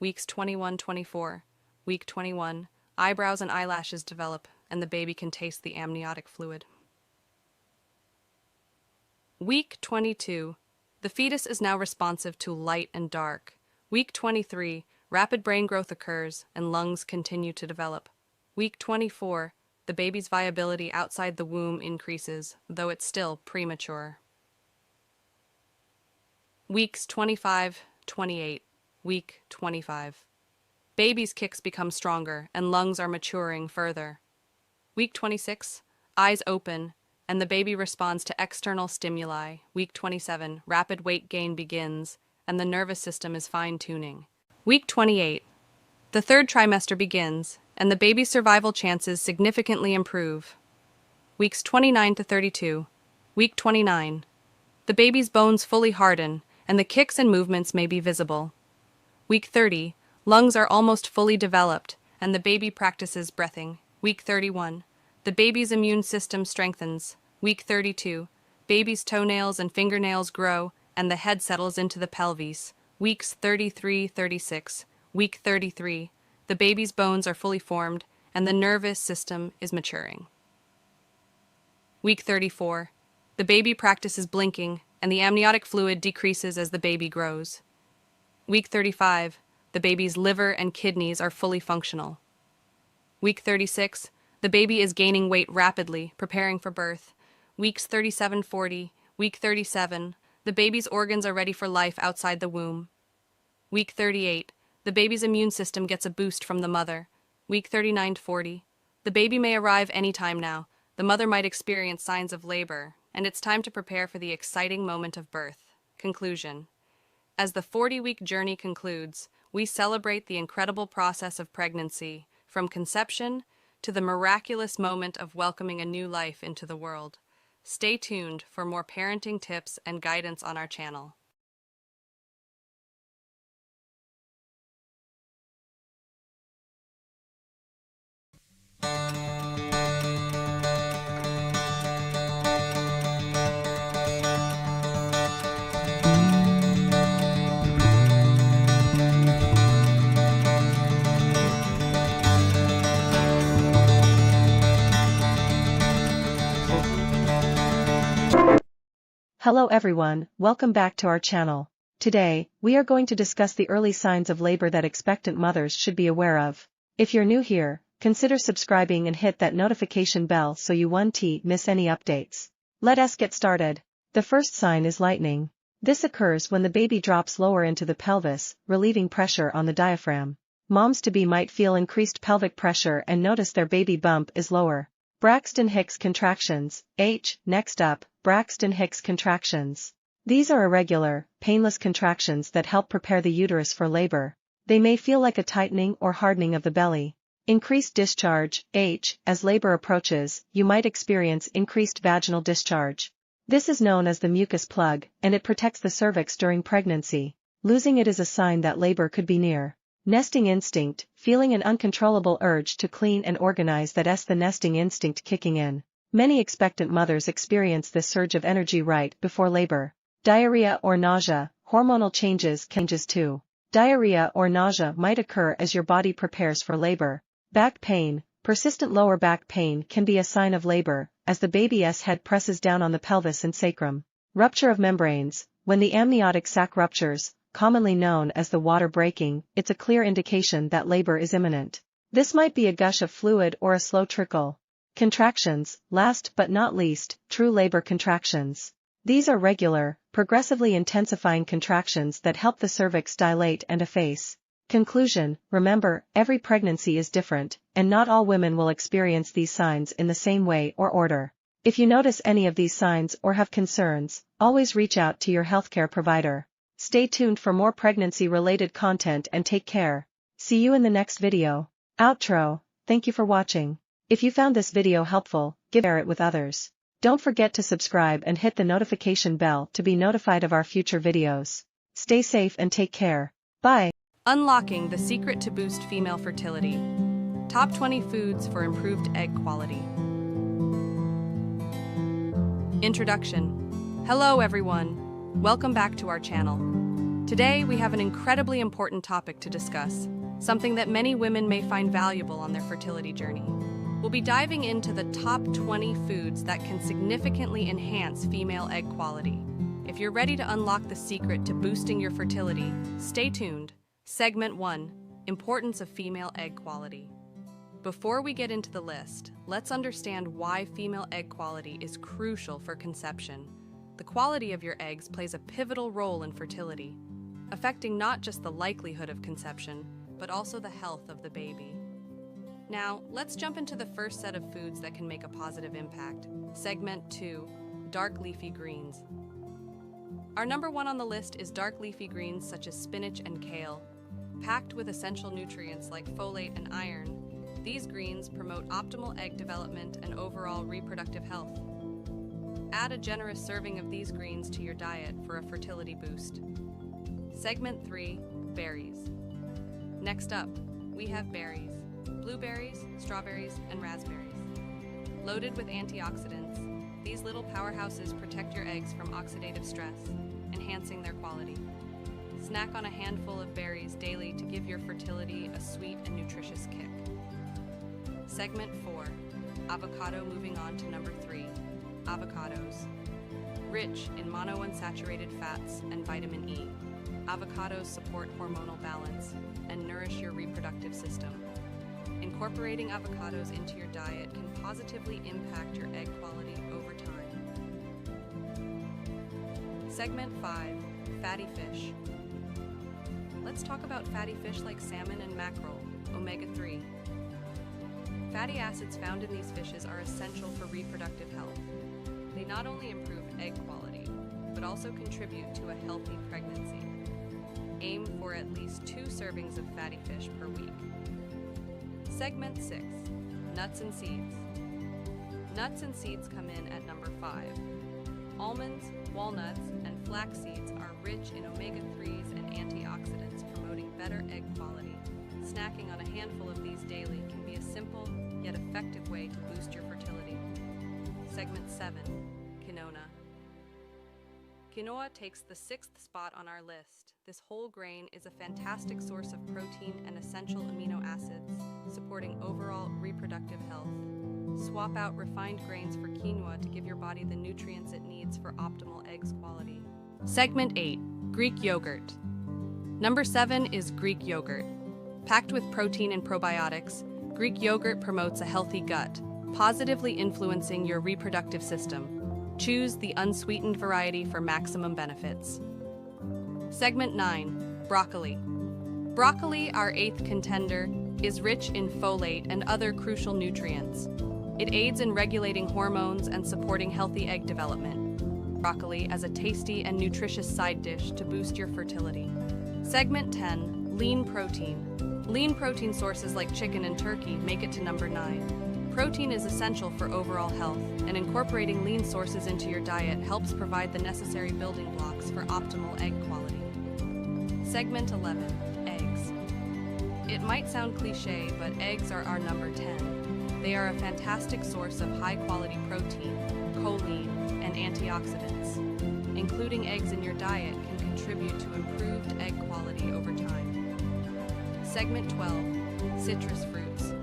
Weeks 21-24. Week 21, eyebrows and eyelashes develop, and the baby can taste the amniotic fluid. Week 22, the fetus is now responsive to light and dark. Week 23, rapid brain growth occurs, and lungs continue to develop. Week 24, the baby's viability outside the womb increases, though it's still premature. Weeks 25-28. Week 25. Baby's kicks become stronger, and lungs are maturing further. Week 26, eyes open, and the baby responds to external stimuli. Week 27, rapid weight gain begins, and the nervous system is fine-tuning. Week 28, the third trimester begins, and the baby's survival chances significantly improve. Weeks 29-32. Week 29, the baby's bones fully harden, and the kicks and movements may be visible. Week 30, lungs are almost fully developed, and the baby practices breathing. Week 31, the baby's immune system strengthens. Week 32, baby's toenails and fingernails grow, and the head settles into the pelvis. Weeks 33-36. Week 33, the baby's bones are fully formed, and the nervous system is maturing. Week 34, the baby practices blinking, and the amniotic fluid decreases as the baby grows. Week 35, the baby's liver and kidneys are fully functional. Week 36, the baby is gaining weight rapidly, preparing for birth. Weeks 37-40. Week 37, the baby's organs are ready for life outside the womb. Week 38, the baby's immune system gets a boost from the mother. Week 39-40, the baby may arrive any time now. The mother might experience signs of labor, and it's time to prepare for the exciting moment of birth. Conclusion. As the 40-week journey concludes, we celebrate the incredible process of pregnancy, from conception to the miraculous moment of welcoming a new life into the world. Stay tuned for more parenting tips and guidance on our channel. Hello everyone, welcome back to our channel. Today, we are going to discuss the early signs of labor that expectant mothers should be aware of. If you're new here, consider subscribing and hit that notification bell so you won't miss any updates. Let us get started. The first sign is lightening. This occurs when the baby drops lower into the pelvis, relieving pressure on the diaphragm. Moms-to-be might feel increased pelvic pressure and notice their baby bump is lower. Braxton Hicks contractions. Next up, Braxton Hicks contractions. These are irregular, painless contractions that help prepare the uterus for labor. They may feel like a tightening or hardening of the belly. Increased discharge. As labor approaches, you might experience increased vaginal discharge. This is known as the mucus plug, and it protects the cervix during pregnancy. Losing it is a sign that labor could be near. Nesting instinct, feeling an uncontrollable urge to clean and organize that's the nesting instinct kicking in. Many expectant mothers experience this surge of energy right before labor. Diarrhea or nausea, hormonal changes too. Diarrhea or nausea might occur as your body prepares for labor. Back pain, persistent lower back pain can be a sign of labor, as the baby's head presses down on the pelvis and sacrum. Rupture of membranes, when the amniotic sac ruptures, commonly known as the water breaking, it's a clear indication that labor is imminent. This might be a gush of fluid or a slow trickle. Contractions, last but not least, true labor contractions. These are regular, progressively intensifying contractions that help the cervix dilate and efface. Conclusion, remember, every pregnancy is different, and not all women will experience these signs in the same way or order. If you notice any of these signs or have concerns, always reach out to your healthcare provider. Stay tuned for more pregnancy-related content and take care. See you in the next video. Outro, thank you for watching. If you found this video helpful, share it with others. Don't forget to subscribe and hit the notification bell to be notified of our future videos. Stay safe and take care. Bye. Unlocking the secret to boost female fertility. Top 20 foods for improved egg quality. Introduction. Hello everyone. Welcome back to our channel. Today we have an incredibly important topic to discuss, something that many women may find valuable on their fertility journey. We'll be diving into the top 20 foods that can significantly enhance female egg quality. If you're ready to unlock the secret to boosting your fertility, stay tuned. Segment 1. Importance of female egg quality. Before we get into the list, let's understand why female egg quality is crucial for conception. The quality of your eggs plays a pivotal role in fertility, affecting not just the likelihood of conception, but also the health of the baby. Now, let's jump into the first set of foods that can make a positive impact. Segment 2. Dark leafy greens. Our number 1 on the list is dark leafy greens such as spinach and kale. Packed with essential nutrients like folate and iron, these greens promote optimal egg development and overall reproductive health. Add a generous serving of these greens to your diet for a fertility boost. Segment 3. Berries. Next up, we have berries. Blueberries, strawberries, and raspberries. Loaded with antioxidants, these little powerhouses protect your eggs from oxidative stress, enhancing their quality. Snack on a handful of berries daily to give your fertility a sweet and nutritious kick. Segment 4. Avocado. Moving on to number 3. Avocados. Rich in monounsaturated fats and vitamin E, avocados support hormonal balance and nourish your reproductive system. Incorporating avocados into your diet can positively impact your egg quality over time. Segment 5. Fatty fish. Let's talk about fatty fish like salmon and mackerel, omega-3. Fatty acids found in these fishes are essential for reproductive health. They not only improve egg quality, but also contribute to a healthy pregnancy. Aim for at least 2 servings of fatty fish per week. Segment 6. Nuts and seeds. Nuts and seeds come in at number 5. Almonds, walnuts, and flax seeds are rich in omega-3s and antioxidants, promoting better egg quality. Snacking on a handful of these daily can be a simple yet effective way to boost your fertility. Segment 7. Quinoa. Quinoa takes the 6th spot on our list. This whole grain is a fantastic source of protein and essential amino acids, supporting overall reproductive health. Swap out refined grains for quinoa to give your body the nutrients it needs for optimal eggs quality. Segment 8. Greek yogurt. Number 7 is Greek yogurt. Packed with protein and probiotics, Greek yogurt promotes a healthy gut, positively influencing your reproductive system. Choose the unsweetened variety for maximum benefits. Segment 9. Broccoli. Broccoli, our 8th contender, is rich in folate and other crucial nutrients. It aids in regulating hormones and supporting healthy egg development. Broccoli as a tasty and nutritious side dish to boost your fertility. Segment 10. Lean protein. Lean protein sources like chicken and turkey make it to number 9. Protein is essential for overall health, and incorporating lean sources into your diet helps provide the necessary building blocks for optimal egg quality. Segment 11. Eggs. It might sound cliche, but eggs are our number 10. They are a fantastic source of high-quality protein, choline, and antioxidants. Including eggs in your diet can contribute to improved egg quality over time. Segment 12. Citrus fruits.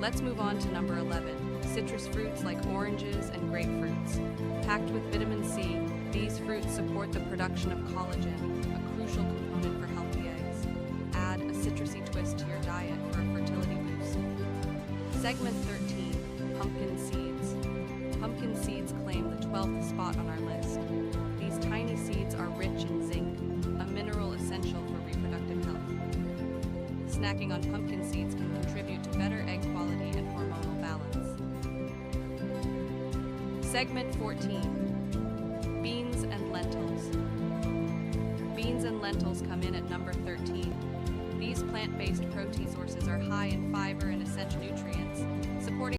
Let's move on to number 11. Citrus fruits like oranges and grapefruits. Packed with vitamin C, these fruits support the production of collagen, a crucial component for healthy eggs. Add a citrusy twist to your diet for a fertility boost. Segment 13. Pumpkin seeds. Pumpkin seeds claim the 12th spot on our list. These tiny seeds are rich in zinc, a mineral essential for reproductive health. Snacking on pumpkin seeds can contribute to better egg quality and hormonal balance. Segment 14. Beans and lentils. Beans and lentils come in at number 13. These plant-based protein sources are high in fiber and essential nutrients, supporting